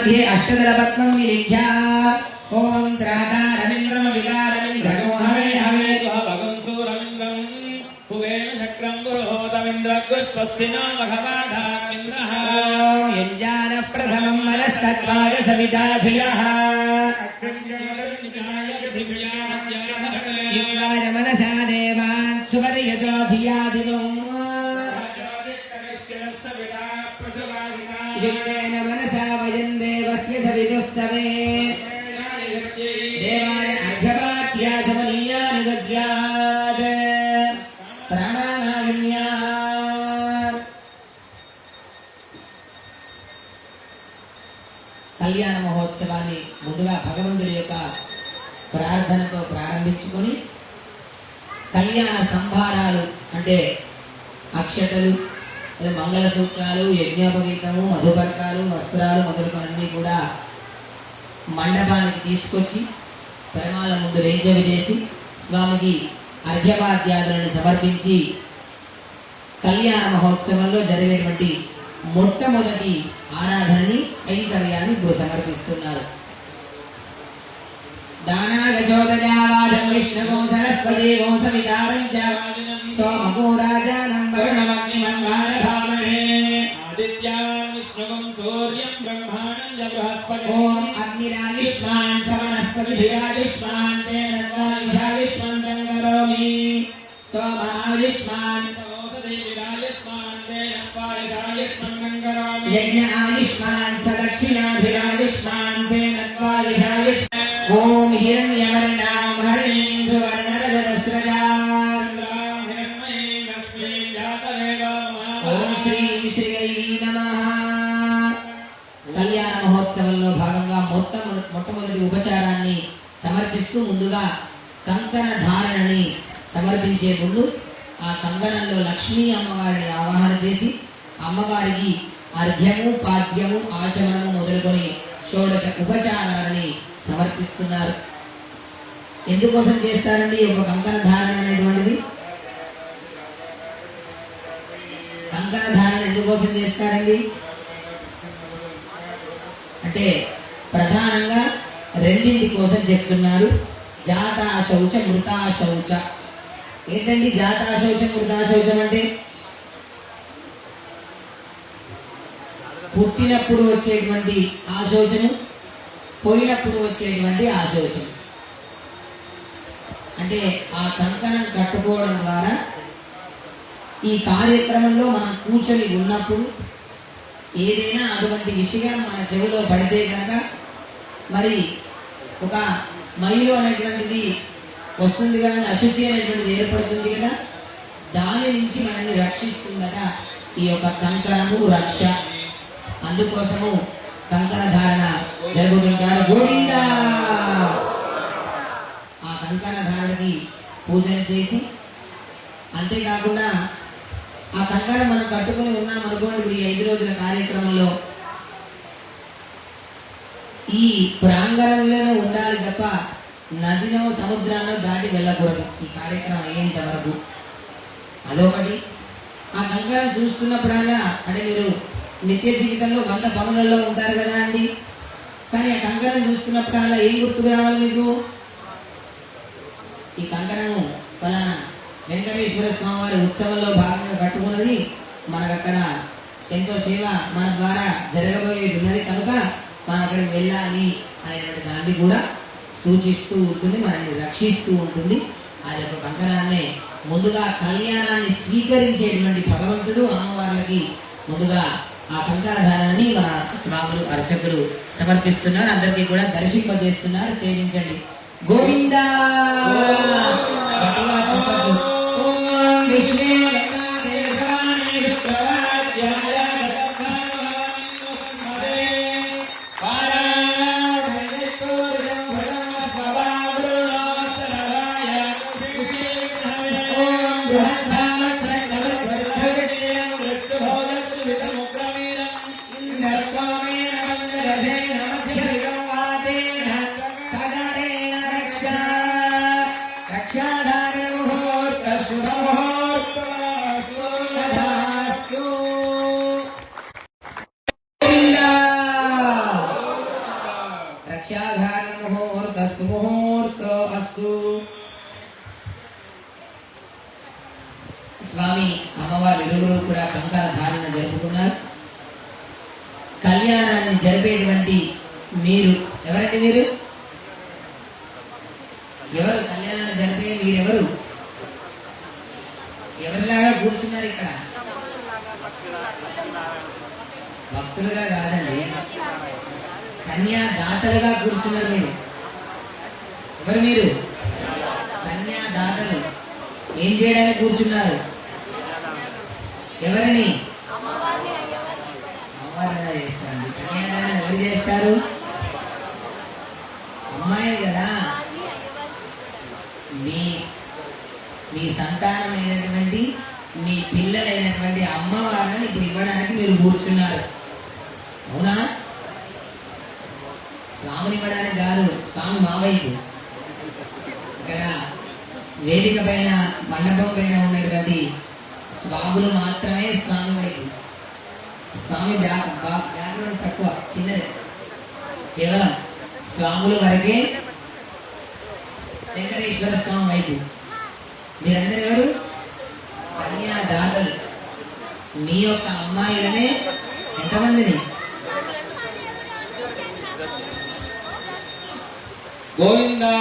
मध्ये अष्टदलपद्मं विलिख्य ओम त्रातारमिन्द्रम विकारमिन्द्रगो हवे हवे भगं सूरमिन्द्रं कुबेर चक्रं पुरोहोतमिन्द्रगो स्वस्तिनो भगवाधामिन्द्रः ओम यञ्जानः प्रथमं मनस्तत्वाय सविता धियः युक्ताय मनसा देवान् सुवर्यतो धिया दिवो युक्तेन मनसा वयं देवस्य सवितुस्सवे देवाय अर्घ्यपात्या समनीयानि दद्यात् प्राणानागम्या కళ్యాణ మహోత్సవాన్ని ముందుగా భగవంతుడి యొక్క ప్రార్థనతో ప్రారంభించుకొని కళ్యాణ సంభారాలు అంటే అక్షతలు మంగళసూత్రాలు యజ్ఞోపవీతము మధుపర్కాలు వస్త్రాలు మొదలుకొనన్నీ కూడా మండపానికి తీసుకొచ్చి పరిమాల ముందు రేంజవి చేసి స్వామికి అర్ఘ్యపాద్యాదులను సమర్పించి కళ్యాణ మహోత్సవంలో జరిగేటువంటి మొట్టమొదటి ఆరాధనని కైంకర్యాన్ని ఇప్పుడు సమర్పిస్తున్నారు. దానాగచోదజావాజం విష్ణుగో సరస్వతి గో సవితారం చ సోమగో రాజానం వరుణమగ్నిమన్వారభామహే ఆదిత్యాం విష్ణుగం సూర్యం బ్రహ్మాణం చ బృహస్పతి ఓం అగ్నిరాయుష్మాన్ సమనస్పతిభిరాయుష్మాన్ తేన విశ్వం కరోమి సోమాయుష్మాన్ यज्ञ आयुष्मान सदक्षिणाभिरायुष्मान तेन त्वायुषायुष्मान ओम हिरण्यवर्णां हरिणीं सुवर्णरजतस्रजां हिरण्मयीं लक्ष्मीं जातवेदं ओम श्रीं श्रीयै नमः. కళ్యాణ మహోత్సవంలో భాగంగా మొట్టమొదటి ఉపచారాన్ని సమర్పిస్తూ ముందుగా కంకణ ధారణని సమర్పించే ముందు ఆ కంకణంలో లక్ష్మీ అమ్మవారిని ఆవాహన చేసి అమ్మవారికి అర్ఘ్యము పాద్యము ఆచమనము మొదలుకొని షోడశ ఉపచారాలని సమర్పిస్తున్నారు. ఎందుకోసం చేస్తారండి ఒక కంకణ ధారణ అనేటువంటిది? కంకణ ధారణ ఎందుకోసం చేస్తారండి అంటే ప్రధానంగా రెండింటి కోసం చెప్తున్నారు. జాతా శౌచ మృతా శౌచ. ఏంటండి జాతా శౌచం మృతా శౌచం అంటే? పుట్టినప్పుడు వచ్చేటువంటి ఆశోచనం, పోయినప్పుడు వచ్చేటువంటి ఆశోచనం. అంటే ఆ కంకణం కట్టుకోవడం ద్వారా ఈ కార్యక్రమంలో మనం కూర్చొని ఉన్నప్పుడు ఏదైనా అటువంటి విషయం మన చెవిలో పడితే కనుక మరి ఒక మైలు అనేటువంటిది వస్తుంది కదా, అశుచి అనేటువంటిది ఏర్పడుతుంది కదా, దాని నుంచి మనల్ని రక్షిస్తుందట ఈ యొక్క కంకణము రక్ష. అందుకోసము కంకణ ధారణ జరుగుతుంటారు. గోవిందా. ఆ కంకణ ధారణకి పూజలు చేసి అంతేకాకుండా ఆ కంకణం మనం కట్టుకొని ఉన్నాం అనుకోండి. ఇప్పుడు ఈ 5 రోజుల కార్యక్రమంలో ఈ ప్రాంగణంలోనే ఉండాలి తప్ప నదిలో సముద్రాల్లో దాటి వెళ్ళకూడదు ఈ కార్యక్రమం అయ్యేంత వరకు. అదొకటి. ఆ కంకణం చూస్తున్నప్పుడల్లా అంటే మీరు నిత్య జీవితంలో 100 పనులలో ఉంటారు కదా అండి, కానీ ఆ కంకణం చూస్తున్నప్పుడల్లా ఏం గుర్తుకు రావాలి మీకు? ఈ కంకణము ఫలానా వెంకటేశ్వర స్వామి వారి ఉత్సవంలో భాగంగా కట్టుకున్నది, మనకు అక్కడ ఎంతో సేవ మన ద్వారా జరగబోయేది ఉన్నది కనుక మనం అక్కడికి వెళ్ళాలి అనేటువంటి దాన్ని కూడా సూచిస్తూ ఉంటుంది, మనల్ని రక్షిస్తూ ఉంటుంది. ఆ యొక్క కంకణాన్ని ముందుగా కళ్యాణాన్ని స్వీకరించేటువంటి భగవంతుడు అమ్మవార్లకి ముందుగా ఆ కంకణధారణని మన స్వాములు అర్చకులు సమర్పిస్తున్నారు. అందరికీ కూడా దర్శింపజేస్తున్నారు. సేవించండి. గోవిందా. రక్షాధారణ ముహూర్త శుభ ముహూర్త సుముహూర్తో అస్తు. స్వామి అమ్మవారు ఇరువురు కూడా కంకణ ధారణ జరుపుకున్నారు. కళ్యాణాన్ని జరిపేటువంటి మీరు ఎవరండి? మీరు ఎవరు? కళ్యాణాన్ని జరిపే మీరెవరు? ఎవరిలాగా కూర్చున్నారు ఇక్కడ? భక్తులుగా కాదండి, కన్యాదాతలుగా కూర్చున్నారు. మీరు ఎవరు? మీరు కన్యాదాతలు. ఏం చేయడానికి కూర్చున్నారు? ఎవరిని? అమ్మవారిగా చేస్తారండి. కన్యాదానం ఎవరు చేస్తారు? అమ్మాయి కదా. మీ సంతానమైనటువంటి మీ పిల్లలైనటువంటి అమ్మవారిని ఇప్పుడు ఇవ్వడానికి మీరు కూర్చున్నారు. అవునా? స్వామిని ఇవ్వడానికి కాదు, స్వామి మా వైపు. ఇక్కడ వేదిక పైన మండపం పైన ఉన్నటువంటి స్వాములు మాత్రమే స్వామి వైపు. స్వామి బ్యాక్గ్రౌండ్ తక్కువ, చిన్నది. కేవలం స్వాములు వరకే వెంకటేశ్వర స్వామి వైపు. మీరందరూ ఎవరు? కన్యాదాతలు. మీ యొక్క అమ్మాయిలనే ఎంతమందిని? గోవిందా.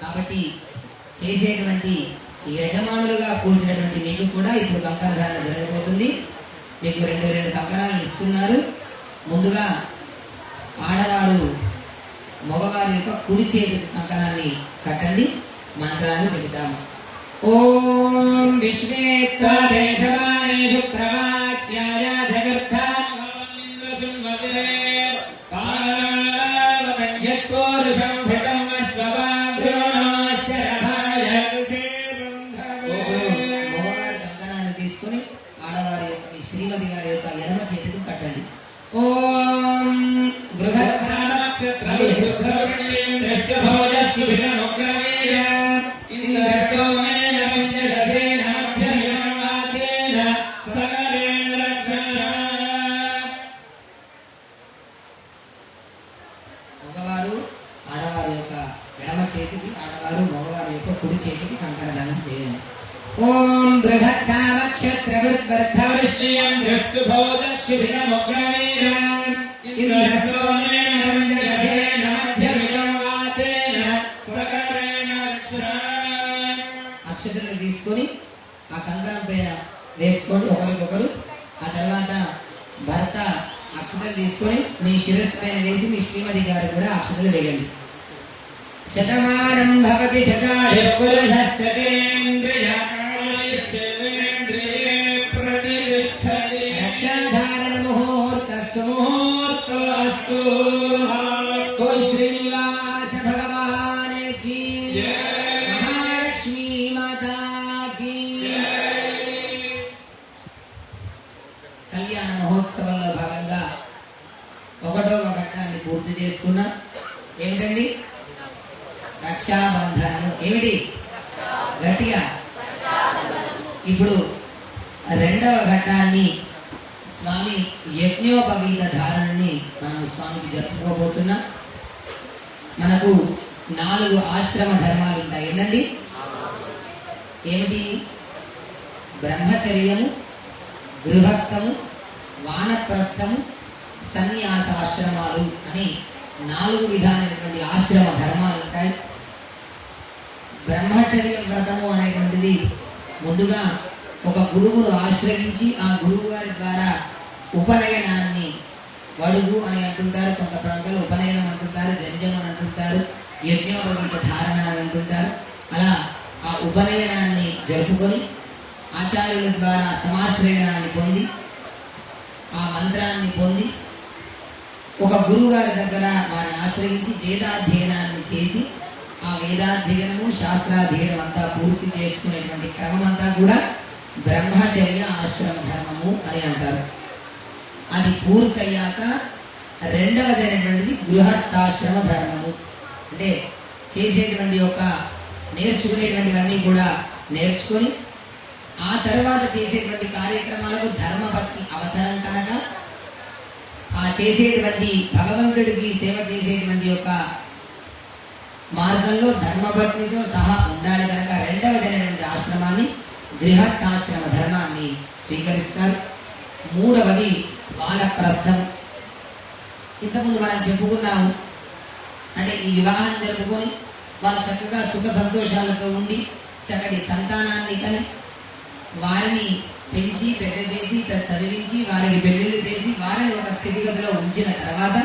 కాబట్టి చేసేటువంటి యజమానులుగా కూర్చున్నటువంటి మీకు కూడా ఇప్పుడు కంకణ ధారణ జరగబోతుంది. మీకు రెండు కంకణాలను ఇస్తున్నారు. ముందుగా ఆడవారు మగవారి యొక్క కుడి చేతి కంకణాన్ని కట్టండి. మంత్రాన్ని చెబుతాము. ఓం విశ్వేత్వాదేశవానేషు ప్రవాచ్యాయ జగర్థ తీసుకుని ఆడవారి యొక్క శ్రీమతి గారి యొక్క ఎడమ చేతికి కట్టండి. ఓం బృహత్ మగవారు ఆడవారి యొక్క ఎడమ చేతికి, ఆడవారు మగవారి యొక్క కుడి చేతికి కంకణ దానం చేయండి. ఓం బృహత్ సావక్షత్రవృద్వర్ధవృష్యం దృష్టుభోదక్షుభినముగ్రవీరం ఇంద్రసోమేన రంజరసేన మధ్యమిదం వాతేన సకరేణ రక్షణాం. అక్షతలను తీసుకొని ఆ కంకణం పైన వేసుకోండి ఒకరికొకరు. ఆ తర్వాత భర్త అక్షతలు తీసుకొని మీ శిరస్సు పైన వేసి మీ శ్రీమతి గారు కూడా అక్షతలు వేయండి. శతమానం భవతి శతాయుః పురుషః శతేంద్రియ రక్షాధారణ ముహూర్తస్సు ముహూర్తో అస్తు. శ్రీనివాస భగవాన్ కీ మహాలక్ష్మీ మాతా కీ. కళ్యాణ మహోత్సవంలో భాగంగా 1వ ఘట్టాన్ని పూర్తి చేసుకున్నాం. ఏమిటండి? రక్షాబంధనము. ఏమిటి? గట్టిగా. ఇప్పుడు 2వ ఘట్టాన్ని స్వామి యజ్ఞోపవీత ధారణని మనం స్వామికి జరుపుకోబోతున్నాం. మనకు 4 ఆశ్రమ ధర్మాలు ఉంటాయి. ఏంటండి? ఏమిటి? బ్రహ్మచర్యము, గృహస్థము, వానప్రస్థము, సన్యాసాశ్రమాలు అని 4 విధాలైనటువంటి ఆశ్రమ ధర్మాలు ఉంటాయి. బ్రహ్మచర్య వ్రతము అనేటువంటిది ముందుగా ఒక గురువును ఆశ్రయించి ఆ గురువు గారి ద్వారా ఉపనయనాన్ని వడుగు అని అంటుంటారు, కొంత ప్రాంతాల్లో ఉపనయనం అంటుంటారు, జంజం అని అంటుంటారు, యజ్ఞోపవీత ధారణ అని అంటుంటారు. అలా ఆ ఉపనయనాన్ని జరుపుకొని ఆచార్యుల ద్వారా సమాశ్రయనాన్ని పొంది ఆ మంత్రాన్ని పొంది ఒక గురువు గారి దగ్గర వారిని ఆశ్రయించి వేదాధ్యయనాన్ని చేసి ఆ వేదాధ్యయనము శాస్త్రాధ్యయనం అంతా పూర్తి చేసుకునేటువంటి క్రమం అంతా కూడా బ్రహ్మచర్య ఆశ్రమ ధర్మము అని అంటారు. అది పూర్తయ్యాక 2వదైనటువంటిది గృహస్థాశ్రమ ధర్మము. అంటే చేసేటువంటి యొక్క నేర్చుకునేటువంటివన్నీ కూడా నేర్చుకొని ఆ తర్వాత చేసేటువంటి కార్యక్రమాలకు ధర్మపత్ని అవసరం కనుక ఆ చేసేటువంటి భగవంతుడికి సేవ చేసేటువంటి యొక్క మార్గంలో ధర్మపత్నితో సహా ఉండాలి కనుక రెండవదైనటువంటి ఆశ్రమాన్ని గృహస్థాశ్రమ ధర్మాన్ని స్వీకరిస్తారు. మూడవది వానప్రస్థం. ఇంతకుముందు మనం చెప్పుకున్నాము, అంటే ఈ వివాహం జరుపుకొని వాళ్ళు చక్కగా సుఖ సంతోషాలతో ఉండి చక్కటి సంతానాన్ని కని వారిని పెంచి పెద్ద చేసి చదివించి వారికి పెళ్లిళ్ళు చేసి వారిని ఒక స్థితిగతిలో ఉంచిన తర్వాత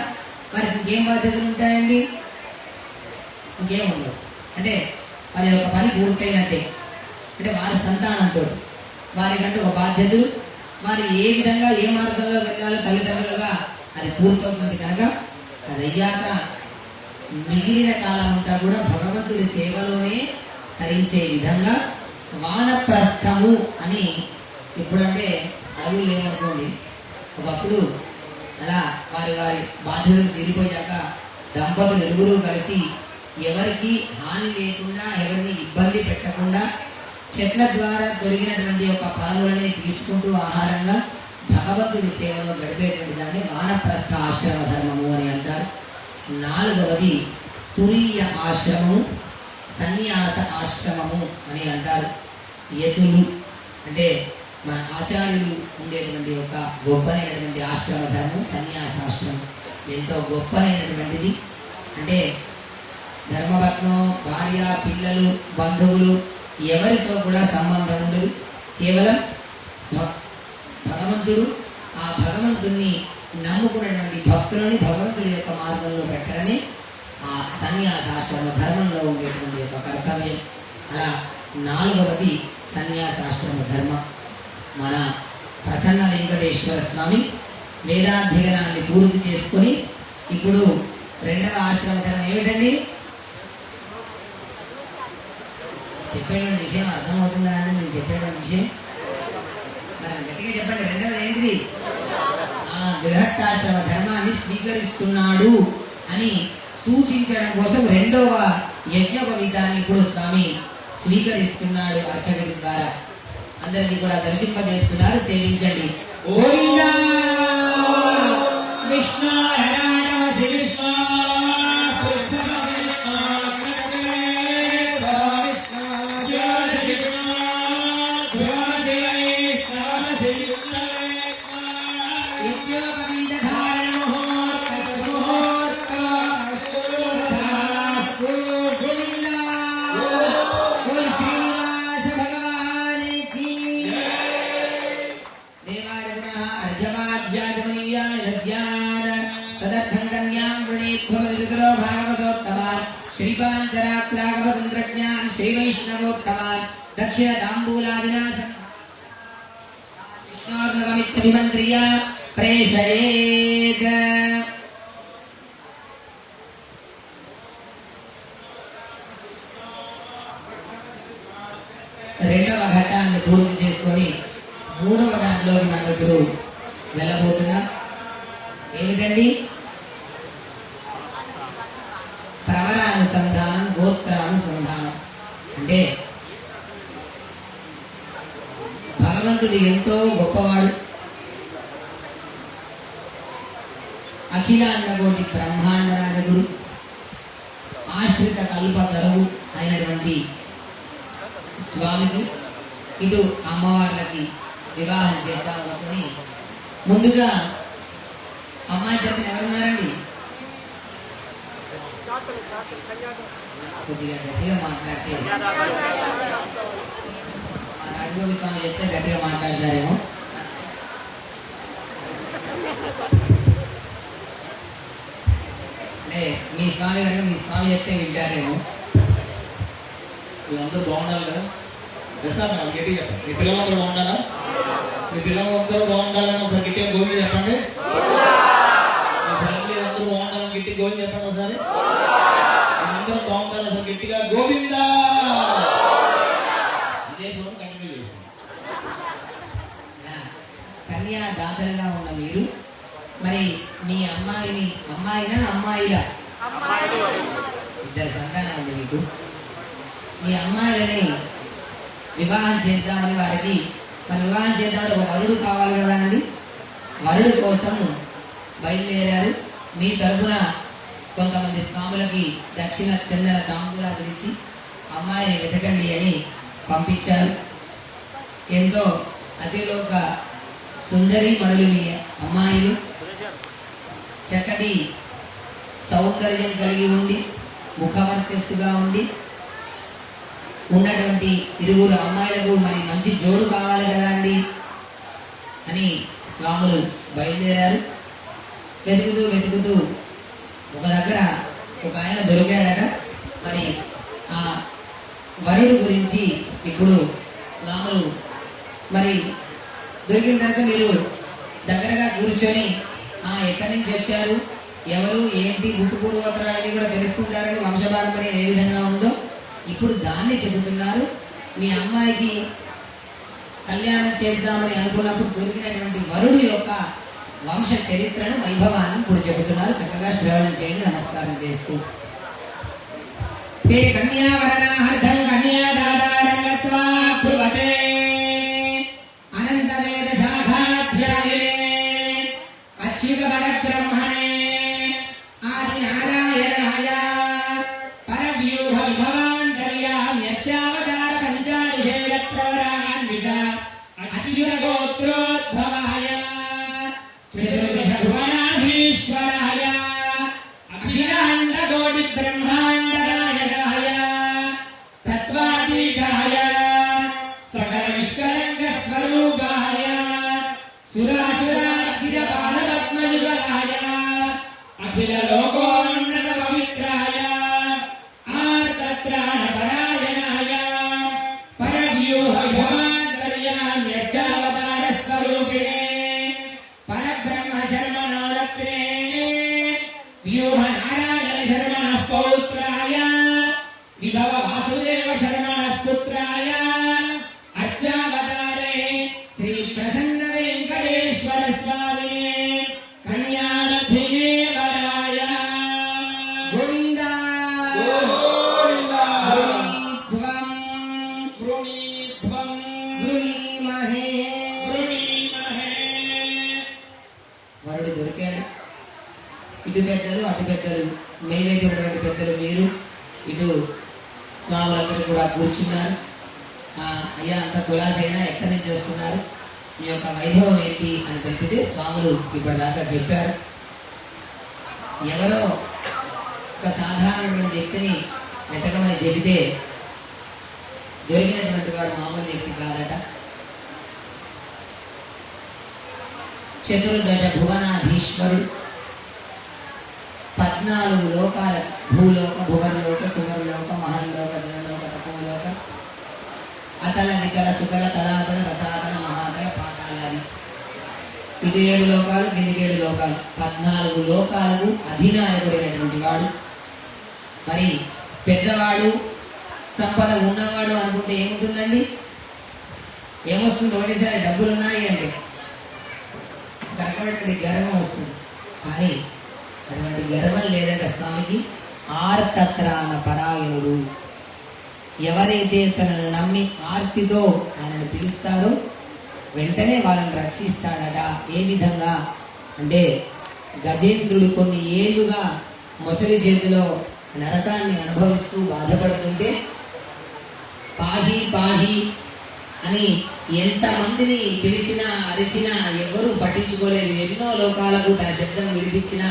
వారికి ఇంకేం బాధ్యతలు ఉంటాయండి? ఇంకేం ఉండవు. అంటే వారి యొక్క పని పూర్తయినట్టే. అంటే వారి సంతానంతో వారికంటే ఒక బాధ్యతలు, వారి ఏ విధంగా ఏ మార్గంలో వెళ్ళాలో తల్లిదండ్రులుగా అది పూర్తవుతుంది కనుక అది అయ్యాక మిగిలిన కాలం అంతా కూడా భగవంతుడి సేవలోనే తరించే విధంగా వానప్రస్థము అని. ఇప్పుడంటే అడవులు లేవనుకోండి, ఒకప్పుడు అలా వారి వారి బాధ్యతలు తీరిపోయాక దంపతులు ఇరువురు కలిసి ఎవరికి హాని లేకుండా ఎవరిని ఇబ్బంది పెట్టకుండా చెట్ల ద్వారా దొరికినటువంటి ఒక ఫలములని తీసుకుంటూ ఆహారంగా భగవంతుడి సేవలో గడిపేటువంటి దాన్ని వానప్రస్థ ఆశ్రమ ధర్మము అని అంటారు. నాలుగవది తురీయ ఆశ్రమము, సన్యాస ఆశ్రమము అని అంటారు. యతులు అంటే మన ఆచార్యులు ఉండేటువంటి ఒక గొప్పనైనటువంటి ఆశ్రమ ధర్మం సన్యాసాశ్రమం. ఎంతో గొప్పనైనటువంటిది. అంటే ధర్మపత్నం, భార్య, పిల్లలు, బంధువులు ఎవరితో కూడా సంబంధం ఉండదు. కేవలం భగవంతుడు, ఆ భగవంతుణ్ణి నమ్ముకున్నటువంటి భక్తులని భగవంతుడి యొక్క మార్గంలో పెట్టడమే ఆ సన్యాసాశ్రమ ధర్మంలో ఉండేటువంటి యొక్క కర్తవ్యం. అలా నాలుగవది సన్యాసాశ్రమ ధర్మం. మన ప్రసన్న వెంకటేశ్వర స్వామి వేదాధ్యయనాన్ని పూర్తి చేసుకొని ఇప్పుడు రెండవ ఆశ్రమ ధర్మం ఏమిటండి? చెప్పేటువంటి విషయం అర్థమవుతుందా అండి? నేను చెప్పేటువంటి విషయం మరి గట్టిగా చెప్పండి. రెండవది ఏంటిది? గృహస్థాశ్రమ ధర్మాన్ని స్వీకరిస్తున్నాడు అని సూచించడం కోసం రెండవ యజ్ఞోపవీతాన్ని ఇప్పుడు స్వామి స్వీకరిస్తున్నాడు అర్చకుడి ద్వారా. అందరినీ కూడా దర్శింపజేస్తున్నారు. సేవించండి. గోవిందా విష్ణు श्रीवैष्णवोत्तमान् दक्षिण ताम्बूलादिना विष्णोर्नगमित्यभिमन्त्र्य प्रेषयेत्. రెండవ ఘట్టాన్ని పూర్తి చేసుకొని మూడవ దానిలోకి మనం ఇప్పుడు వెళ్ళబోతున్నాం. ఏమిటండి? ప్రవరానుసంధానం, గోత్రానుసంధానం. అంటే భగవంతుడు ఎంతో గొప్పవాడు. అఖిలాండకోటి బ్రహ్మాండ నాయకుడు, ఆశ్రిత కల్పతరువు అయినటువంటి స్వామికి ఇటు అమ్మవార్లకి వివాహం చేద్దామనుకుని ముందుగా అమ్మాయి తరపున ఎవరున్నారండి? కొద్దిగా గట్టిగా మాట్లాడితే రాఘవ స్వామి చెప్తే గట్టిగా మాట్లాడతారేమో. అంటే మీ స్వామి కనుక మీ స్వామి చెప్తే వింటారేమో. వీళ్ళందరూ బాగుండాలి కదా? సార్ నాకు గట్టి చెప్పండి. మీ పిల్లలందరూ బాగుండాలా? మీ పిల్లలందరూ బాగుండాలని ఒకసారి గట్టిగా గోవింద చెప్పండి. మీ ఫ్యామిలీ అందరూ బాగుండాలని గట్టి గోవింద చెప్పండి ఒకసారి. అందరూ బాగుండాలని ఒకసారి గట్టిగా గోవింద. ఇదే ఫోన్ కంటిన్యూ చేస్తాం. కన్యాదాతలుగా ఉన్న మీరు మరి మీ అమ్మాయినా అమ్మాయిలా? ఇద్దరు సంతానం ఉంది మీకు. మీ అమ్మాయిలని వివాహం చేద్దామని వారికి మరి వివాహం చేద్దామని ఒక వరుడు కావాలి కదా అండి. వరుడు కోసం బయలుదేరారు. మీ తరపున కొంతమంది స్వాములకి దక్షిణ చందన తాంబూలాలు ఇచ్చి అమ్మాయిని వెతకండి అని పంపించారు. ఎంతో అతిలోక సుందరి మణులు మీ అమ్మాయిలు, చక్కటి సౌందర్యం కలిగి ఉండి ముఖవర్చస్సుగా ఉండి ఉన్నటువంటి ఇరువురు అమ్మాయిలకు మరి మంచి జోడు కావాలి కదా అండి అని స్వాములు బయలుదేరారు. వెతుకుతూ వెతుకుతూ ఒక దగ్గర ఒక ఆయన దొరికాడట. మరి ఆ వరుడు గురించి ఇప్పుడు స్వాములు మరి దొరికిన తర్వాత మీరు దగ్గరగా కూర్చొని ఎక్కడి నుంచి వచ్చారు, ఎవరు ఏంటి, గుట్టుపూర్వకరాన్ని కూడా తెలుసుకుంటారని, వంశపారంపర్యం ఏ విధంగా ఉందో ఇప్పుడు దాన్ని చెబుతున్నారు. మీ అమ్మాయికి కళ్యాణం చేద్దామని అనుకున్నప్పుడు దొరికినటువంటి వరుడు యొక్క వంశ చరిత్రను, వైభవాన్ని ఇప్పుడు చెబుతున్నారు. చక్కగా శ్రవణం చేయండి నమస్కారం చేస్తూ. ते कन्यावरणार्थं कन्यादातारं गत्वा ब्रुवते अनन्तवेदशाखाध्याये अच्युतपरब्रह्मणे आदिनारायणाय परव्यूहविभवान्तर्याम्यर्चावतार पञ्चादशेयत्रवरान्वित अच्युतगोत्रोद्भवाय चतुर्दशभुवनाधीश्वराय अखिलाण्डकोटिब्रह्माण्डनायकाय तत्त्वातीताय सकलविश्वरङ्गस्वरूपाय सुरासुरार्चितपादपद्मयुगलाय अखिललोकोन्नतपवित्राय आर्तत्राणपरायणाय परव्यूहविभवान्तर्याम्यर्चावतारस्वरूपिणे परब्रह्मशर्मणोरत्ने व्यूहनारायण शर्मणः पौत्राय विभव वासुदेव शर्मणः पुत्राय अर्चावतारे श्री प्रसन्न वेंकटेश्वर स्वामिने कन्यारत्ने वराय गोविन्दा गोविन्दा गृणीध्वं गृणीध्वं गृणीमहे. వరుడు దొరికాడు. ఇటు పెద్దలు అటు పెద్దలు, మేవైపు ఉన్నటువంటి పెద్దలు మీరు, ఇటు స్వాములందరూ కూడా కూర్చున్నారు. అయ్యా అంత కులాసైనా ఎక్కడి నుంచి వస్తున్నారు, మీ యొక్క వైభవం ఏంటి అని తెలిపితే స్వాములు ఇప్పటిదాకా చెప్పారు. ఎవరో ఒక సాధారణమైన వ్యక్తిని వెతకమని చెబితే దొరికినటువంటి వాడు మామూలు వ్యక్తి కాదట. చతుర్దశ భువనాధీశ్వరుడు, 14 లోకాల, భూలోక, భువర్లోక, సువర్లోక, మహర్లోక, జనలోక, తపోలోక, అతల నికల సుకల తలాతల రసాతల మహాతల పాతాళాది, ఇటు 7 లోకాలు, కిందికి 7 లోకాలు, 14 లోకాలకు అధినాయకుడైనటువంటి వాడు. మరి పెద్దవాడు, సంపద ఉన్నవాడు అనుకుంటే ఏముంటుందండి? ఏమొస్తుంది? ఒకటేసారి డబ్బులు ఉన్నాయి అంటే ఒక రకమైనటువంటి గర్వం వస్తుంది. కానీ అటువంటి గర్వం లేదట స్వామికి. ఆర్తత్రాణ పరాయణుడు, ఎవరైతే తనను నమ్మి ఆర్తితో ఆయనను పిలుస్తారో వెంటనే వాళ్ళని రక్షిస్తాడట. ఏ విధంగా అంటే గజేంద్రుడు కొన్ని ఏళ్ళుగా మొసలి చేతిలో నరకాన్ని అనుభవిస్తూ బాధపడుతుంటే పాహి పాహి అని ఎంతమందిని పిలిచినా అరిచినా ఎవరు పట్టించుకోలేదు. ఎన్నో లోకాలకు తన శబ్దం విడిపించినా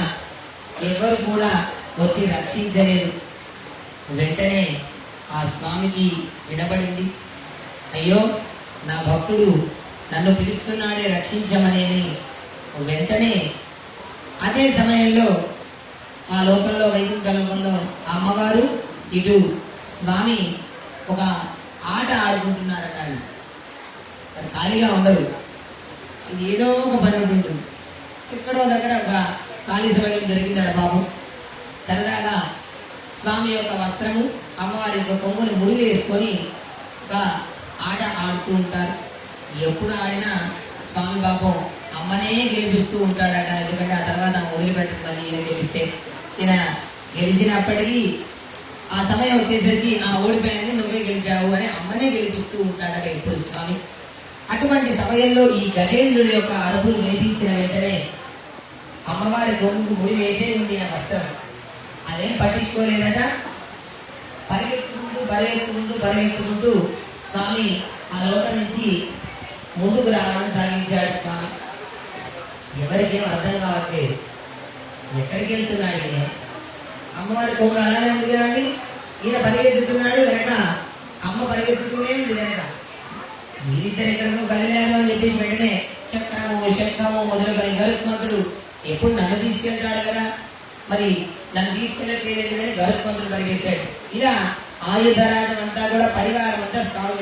ఎవరు కూడా వచ్చి రక్షించలేదు. వెంటనే ఆ స్వామికి వినబడింది, అయ్యో నా భక్తుడు నన్ను పిలుస్తున్నాడే రక్షించమనేని. వెంటనే అదే సమయంలో ఆ లోకంలో, వైకుంఠ లోకంలో అమ్మవారు, ఇటు స్వామి ఒక ఆట ఆడుకుంటున్నారట. అది ఖాళీగా ఉండరు, ఇది ఏదో ఒక పని ఉంటుంది. ఎక్కడో దగ్గర ఒక ఖాళీ సమయం దొరికిందట బాబు. సరదాగా స్వామి యొక్క వస్త్రము, అమ్మవారి యొక్క కొంగుని ముడి వేసుకొని ఒక ఆట ఆడుతూ ఉంటారు. ఎప్పుడు ఆడినా స్వామి పాపం అమ్మనే గెలిపిస్తూ ఉంటాడట. ఎందుకంటే ఆ తర్వాత వదిలిపెట్టమని ఈయన గెలిస్తే, ఈయన గెలిచినప్పటికీ ఆ సమయం వచ్చేసరికి ఓడిపోయింది, నువ్వే గెలిచావు అని అమ్మనే గెలిపిస్తూ ఉంటాడట ఎప్పుడు స్వామి. అటువంటి సమయంలో ఈ గజేంద్రుడి యొక్క అరుపులు వినిపించిన వెంటనే అమ్మవారి గొంగు ముడి వేసే ఉంది ఆ వస్త్రం. అదేం పట్టించుకోలేదట. పరిగెత్తుకుంటూ స్వామి ఆ లోకం నుంచి ముందుకు రావడం సాగించాడు. స్వామి ఎవరికేం అర్థం కావట్లేదు, ఎక్కడికి వెళ్తున్నాడు ఈయన. అమ్మవారి కొంగు అలానే ఉంది కదండి, ఈయన పరిగెత్తుతున్నాడు వెనక, అమ్మ పరిగెత్తుతూనే ఉంది వెనక. మీరిద్దరు ఎక్కడికో కదిలేరు అని చెప్పేసి వెంటనే చక్రము శంఖము మొదలుకొని గరుత్మంతుడు ఎప్పుడు నన్ను తీసుకెళ్తాడు కదా, మరి నన్ను తీసుకెళ్ళట్లేదు కానీ గరుత్మంతుడు పరిగెత్తాడు. ఇలా ఆయుధరాజం అంతా కూడా పరివారం అంతా స్వామి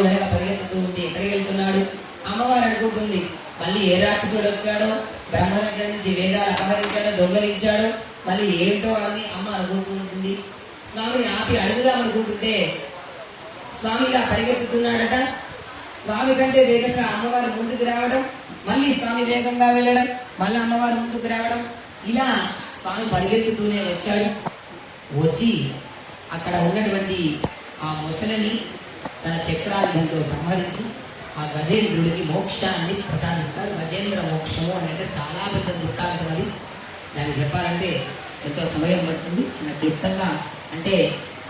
వెనక పరిగెత్తుతూ ఉంది. ఎక్కడికి వెళ్తున్నాడు అమ్మవారు అనుకుంటుంది. మళ్ళీ ఏ రాక్షసుడు వచ్చాడో, బ్రహ్మ దగ్గర నుంచి వేదాలు అపహరించాడో, దొంగలించాడో, మళ్ళీ ఏంటో అని అమ్మ అనుకుంటూ ఉంటుంది. స్వామిని ఆపి అడుగుదాం అనుకుంటుంటే స్వామి ఇలా పరిగెత్తుతున్నాడట. స్వామి కంటే వేగంగా అమ్మవారు ముందుకు రావడం, మళ్ళీ స్వామి వేగంగా వెళ్ళడం, మళ్ళీ అమ్మవారు ముందుకు రావడం, ఇలా స్వామి పరిగెత్తుతూనే వచ్చాడు. వచ్చి అక్కడ ఉన్నటువంటి ఆ ముసలిని తన చక్రాయుధంతో సంహరించి ఆ గజేంద్రుడికి మోక్షాన్ని ప్రసాదిస్తాడు. గజేంద్ర మోక్షము అని అంటే చాలా పెద్ద వృత్తాంతం. అది దాన్ని చెప్పాలంటే ఎంతో సమయం పడుతుంది. చిన్న క్లుప్తంగా అంటే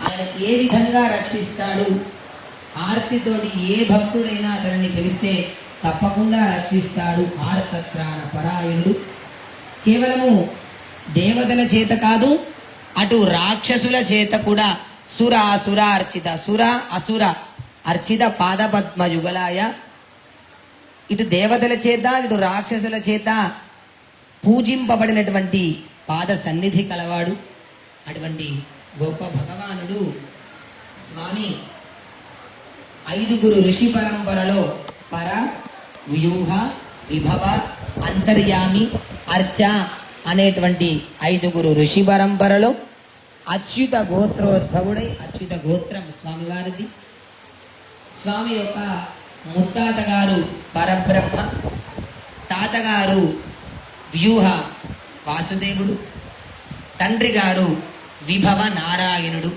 ఆయన ఏ విధంగా రక్షిస్తాడు, ఆర్తితోటి ఏ భక్తుడైనా అతనిని పిలిస్తే తప్పకుండా రక్షిస్తాడు. ఆర్తత్రాణ పరాయణుడు. కేవలము దేవతల చేత కాదు, అటు రాక్షసుల చేత కూడా సుర అసుర అర్చిత, సుర అసుర అర్చిత పాదపద్మ యుగలాయ. ఇటు దేవతల చేత ఇటు రాక్షసుల చేత పూజింపబడినటువంటి పాద సన్నిధి కలవాడు. అటువంటి గొప్ప భగవానుడు స్వామి 5 ఋషి పరంపరలో పర, వ్యూహ, విభవ, అంతర్యామి, అర్చ అనేటువంటి 5 ఋషి పరంపరలో అచ్యుత గోత్రోద్భవుడై, అచ్యుత గోత్రం స్వామివారిది. స్వామి యొక్క ముత్తాత గారు పరబ్రహ్మ, తాతగారు వ్యూహ వాసుదేవుడు, తండ్రి గారు విభవ నారాయణుడు.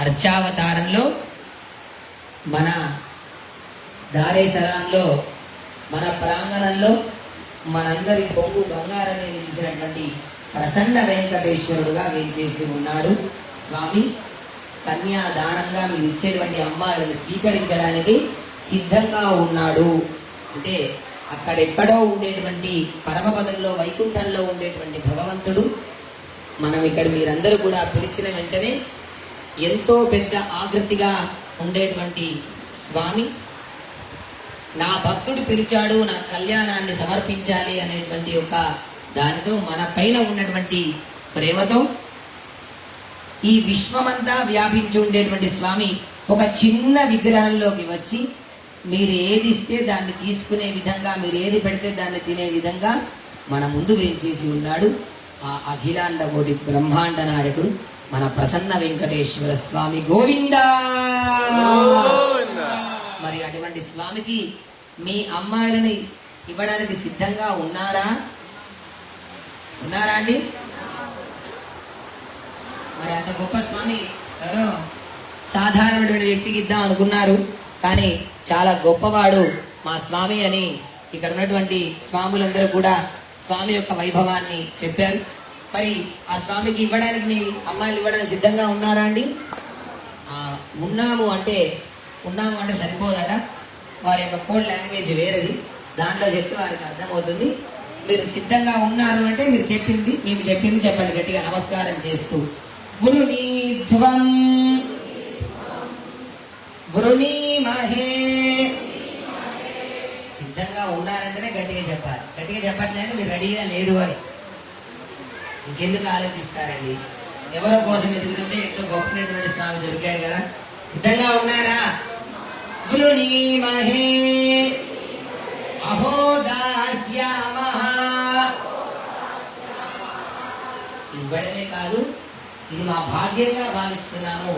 అర్చావతారంలో మన దారేసరాంలో మన ప్రాంగణంలో మనందరి పొంగు బంగారమే నిలిచినటువంటి ప్రసన్న వెంకటేశ్వరుడుగా వేంచేసి ఉన్నాడు స్వామి. కన్యాదానంగా మీరు ఇచ్చేటువంటి అమ్మాయిలను స్వీకరించడానికి సిద్ధంగా ఉన్నాడు. అంటే అక్కడెక్కడో ఉండేటువంటి పరమపదంలో వైకుంఠంలో ఉండేటువంటి భగవంతుడు మనం ఇక్కడ మీరందరూ కూడా పిలిచిన వెంటనే ఎంతో పెద్ద ఆకృతిగా ఉండేటువంటి స్వామి, నా భక్తుడు పిలిచాడు, నా కళ్యాణాన్ని సమర్పించాలి అనేటువంటి ఒక దానితో మన పైన ఉన్నటువంటి ప్రేమతో ఈ విశ్వమంతా వ్యాపించి ఉండేటువంటి స్వామి ఒక చిన్న విగ్రహంలోకి వచ్చి మీరు ఏది ఇస్తే దాన్ని తీసుకునే విధంగా, మీరు ఏది పెడితే దాన్ని తినే విధంగా మన ముందు వేంచేసి ఉన్నాడు. ఆ అఖిలాండ కోటి బ్రహ్మాండ నాయకుడు మన ప్రసన్న వెంకటేశ్వర స్వామి గోవిందా. మరి అటువంటి స్వామికి మీ అమ్మాయిలని ఇవ్వడానికి సిద్ధంగా ఉన్నారా అండి? మరి అంత గొప్ప స్వామి ఎవరో సాధారణమైన వ్యక్తికి ఇద్దాం అనుకున్నారు, కానీ చాలా గొప్పవాడు మా స్వామి అని ఇక్కడ ఉన్నటువంటి స్వాములందరూ కూడా స్వామి యొక్క వైభవాన్ని చెప్పారు. మరి ఆ స్వామికి ఇవ్వడానికి మీ అమ్మాయిలు ఇవ్వడానికి సిద్ధంగా ఉన్నారా అండి? ఉన్నాము అంటే సరిపోదట. వారి యొక్క కోడ్ లాంగ్వేజ్ వేరేది, దాంట్లో చెప్తే వారికి అర్థమవుతుంది. మీరు సిద్ధంగా ఉన్నారు అంటే మీరు చెప్పింది, మేము చెప్పింది చెప్పండి గట్టిగా నమస్కారం చేస్తూ. వృణీధ్వం వృణీమహే. సిద్ధంగా ఉన్నారంటేనే గట్టిగా చెప్పాలి. గట్టిగా చెప్పట్లేదు మీరు రెడీగా లేరు అని ఇంకెందుకు ఆలోచిస్తారండి? ఎవరో కోసం ఎదుగుతుంటే ఎంతో గొప్పనటువంటి స్వామి దొరికాడు కదా. సిద్ధంగా ఉన్నారా? వృణీమహే అహో దాస్యామః. ఇవ్వడమే కాదు, ఇది మా భాగ్యంగా భావిస్తున్నాము.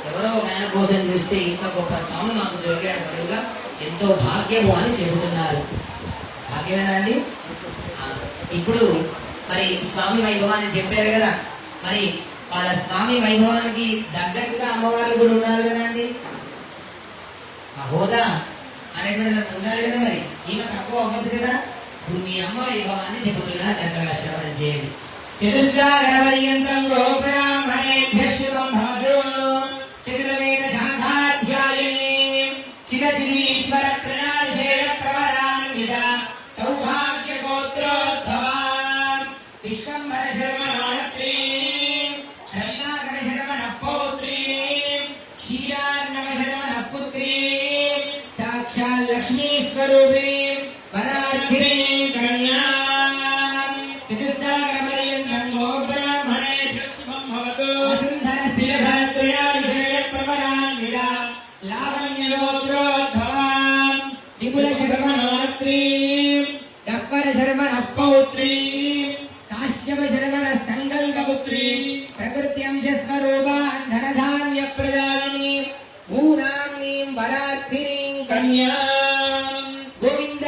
ఎవరో ఒక ఆయన కోసం చూస్తే ఇంత గొప్ప స్వామి మాకు దొరికాడు కరుడుగా, ఎంతో భాగ్యము అని చెబుతున్నారు. భాగ్యమేనా అండి? ఇప్పుడు మరి స్వామి వైభవాన్ని చెప్పారు కదా, మరి వాళ్ళ స్వామి వైభవానికి తగ్గట్టుగా అమ్మవార్లు కూడా ఉన్నారు కదా అండి. ఆ హోదా అనేటువంటి ఉండాలి కదా. మరి ఈమె తక్కువ అవ్వదు కదా. ఇప్పుడు మీ అమ్మ వైభవాన్ని చెబుతున్నా, చక్కగా శ్రవణం చేయండి. చతుస్సాగరపర్యంతం గోబ్రాహ్మణేభ్యః శుభం భవతు. చతుర్వేద శాఖాధ్యాయిని చిరజీవీశ్వర ప్రణాళిశేష ప్రవరాన్విత సౌభాగ్య గోత్రోద్భవా విశ్వంభర శర్మణాత్రీ శరణాగర శర్మణ పౌత్రీ క్షీరార్ణవ శర్మణ పుత్రీ సాక్షాత్ లక్ష్మీ స్వరూపిణి వరార్థిని కన్యా. చతుస్సాగరపర్యంతం గోబ్రాహ్మణేభ్యః శుభం భవతు. వసుంధర స్థిరభద్రయాలిశేష ప్రవరాన్విత లావణ్యగోత్రోద్భవా విపుల శర్మణాత్రీ దప్పర శర్మణ పౌత్రీ కాశ్యప శర్మణ సంకల్పపుత్రీ ప్రకృత్యంశ స్వరూపాన్ ధనధాన్య ప్రదాయిని భూనామ్నీం వరార్థినీం కన్యాం. గోవింద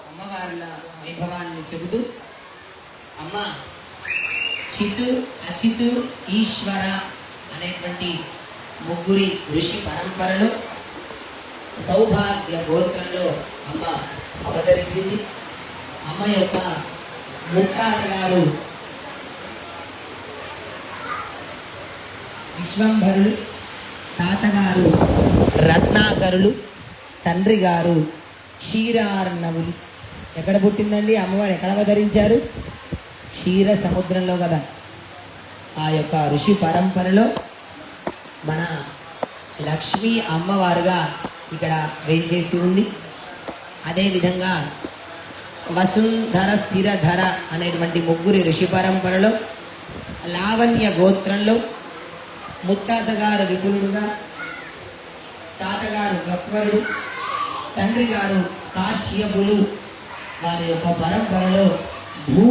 అమ్మవార్ల వైభవాన్ని చెబుతూ అమ్మ చిత్తు అచితు ఈశ్వర అనేటువంటి ముగ్గురి ఋషి పరంపరలో సౌభాగ్య గోత్రంలో అమ్మ అవతరించింది. అమ్మ యొక్క ముత్తాత గారు విశ్వంభరులు, తాతగారు రత్నాకరులు, తండ్రి గారు క్షీరార్ణవులు. ఎక్కడ పుట్టిందండి అమ్మవారు? ఎక్కడ అవతరించారు? క్షీర సముద్రంలో కదా. ఆ యొక్క ఋషి పరంపరలో మన లక్ష్మీ అమ్మవారుగా ఇక్కడ వేంచేసి ఉంది. అదేవిధంగా వసుంధర స్థిరధర అనేటువంటి ముగ్గురి ఋషి పరంపరలో లావణ్య గోత్రంలో ముత్తాతగారు విపులుడుగా, తాతగారు గక్వరుడు, తండ్రి గారు కాశ్యపులు వారి యొక్క పరంపరలో భూ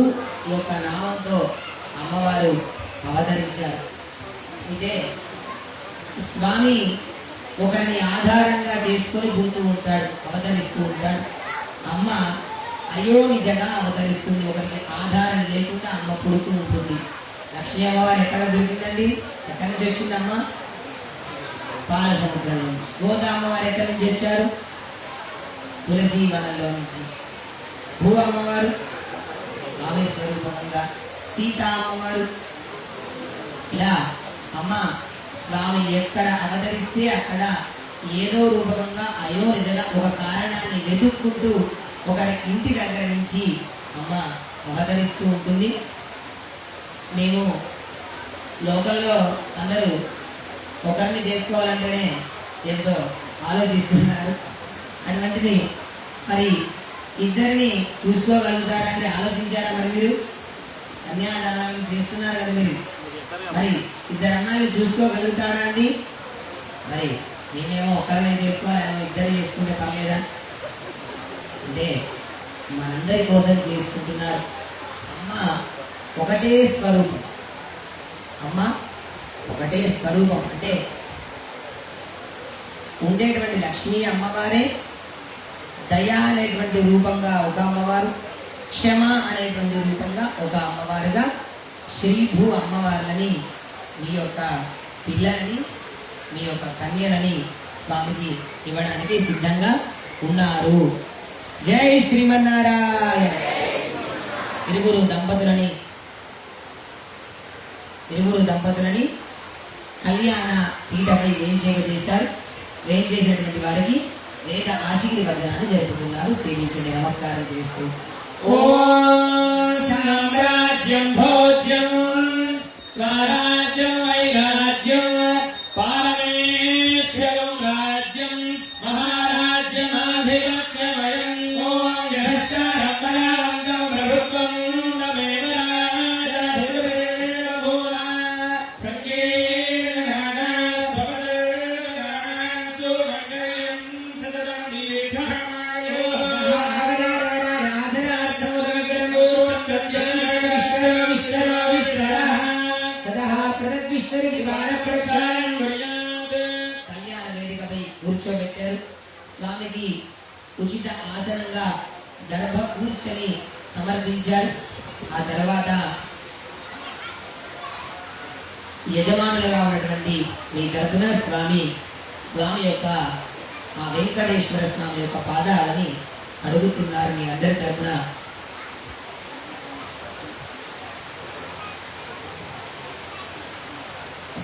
యొక్క నామంతో అమ్మవారు అవతరించారు. ఇదే స్వామి ఒకరిని ఆధారంగా చేసుకొని పుడుతూ ఉంటాడు, అవతరిస్తూ ఉంటాడు. అమ్మ అయోనిజగా అవతరిస్తుంది. ఒకరికి ఆధారం లేకుండా అమ్మ పుడుతూ ఉంటుంది. లక్ష్మీ అమ్మవారు ఎక్కడ దొరికిందండి? ఎక్కడి నుంచి వచ్చిందమ్మ? పాల సముద్రం నుంచి. గోదా అమ్మవారు ఎక్కడి నుంచి వచ్చారు? తులసి వనంలో నుంచి. భూ అమ్మవారు ఆమె స్వరూపంగా, సీతా అమ్మవారు. ఇలా అమ్మ స్వామి ఎక్కడ అవతరిస్తే అక్కడ ఏదో రూపకంగా అయోనిజగా ఒక కారణాన్ని వెతుక్కుంటూ ఒకరి ఇంటి దగ్గర నుంచి అమ్మ అవతరిస్తూ ఉంటుంది. మేము లోకల్లో అందరూ ఒకరిని చేసుకోవాలంటేనే ఎంతో ఆలోచిస్తున్నారు. అటువంటిది మరి ఇద్దరిని చూసుకోగలుగుతాడంటే ఆలోచించారా? మరి మీరు కన్యాదానం చేస్తున్నారు కదా, మీరు మరి ఇద్దరు అమ్మాయిలు చూసుకోగలుగుతాడా అండి? మరి నేనేమో ఒక్కరినే చేసుకోవాలి, ఇద్దరు చేసుకుంటే పర్లేదా అంటే మనందరి కోసం చేసుకుంటున్నారు. అమ్మ ఒకటే స్వరూపం. అమ్మ ఒకటే స్వరూపం అంటే ఉండేటువంటి లక్ష్మీ అమ్మవారే దయ అనేటువంటి రూపంగా ఒక అమ్మవారు, క్షమ అనేటువంటి రూపంగా ఒక అమ్మవారుగా శ్రీభూ అమ్మవార్లని మీ యొక్క పిల్లలని, మీ యొక్క కన్యలని స్వామికి ఇవ్వడానికి సిద్ధంగా ఉన్నారు. జై శ్రీమన్నారాయణ. ఇరువురు దంపతులని కళ్యాణ పీఠపై వేంచేశారు. వేంచేసినటువంటి వారికి వేద ఆశీర్వచనాన్ని జరుపుతున్నారు. సేవించండి నమస్కారం చేస్తూ. ఓం సామ్రాజ్యం భోజ్యం స్వరాజ్యం వైరాజ్యం పారమేశ్వరం రాజ్యం మహారాజ్యమాధిపత్యమయం. ఓం యశస్కారం బలవంతం ప్రభుత్వం నమేవ రాజాధిపతిర్భూనా సంకీర్ణాన స్వపదర్గాణాం సుమంగళం సతతం దీర్ఘమాయో కళ్యాణ వేదికపై కూర్చోబెట్టారు. స్వామికి ఉచిత ఆసనంగా గర్భ కూర్చొని సమర్పించారు. ఆ తర్వాత యజమానులుగా ఉన్నటువంటి మీ తరపున స్వామి యొక్క ఆ వెంకటేశ్వర స్వామి యొక్క పాదాలని అడుగుతున్నారు. మీ అందరి తరపున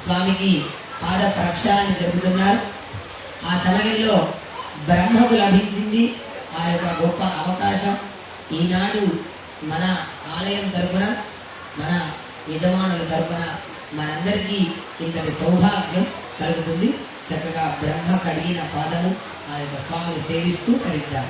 స్వామికి పాద ప్రక్షాళన జరుపుతున్నారు. ఆ సమయంలో బ్రహ్మకు లభించింది ఆ యొక్క గొప్ప అవకాశం. ఈనాడు మన ఆలయం తరపున, మన యజమానుల తరపున మనందరికీ ఇంతటి సౌభాగ్యం కలుగుతుంది. చక్కగా బ్రహ్మ కడిగిన పాదము ఆ యొక్క స్వామిని సేవిస్తూ కడిగిద్దాం.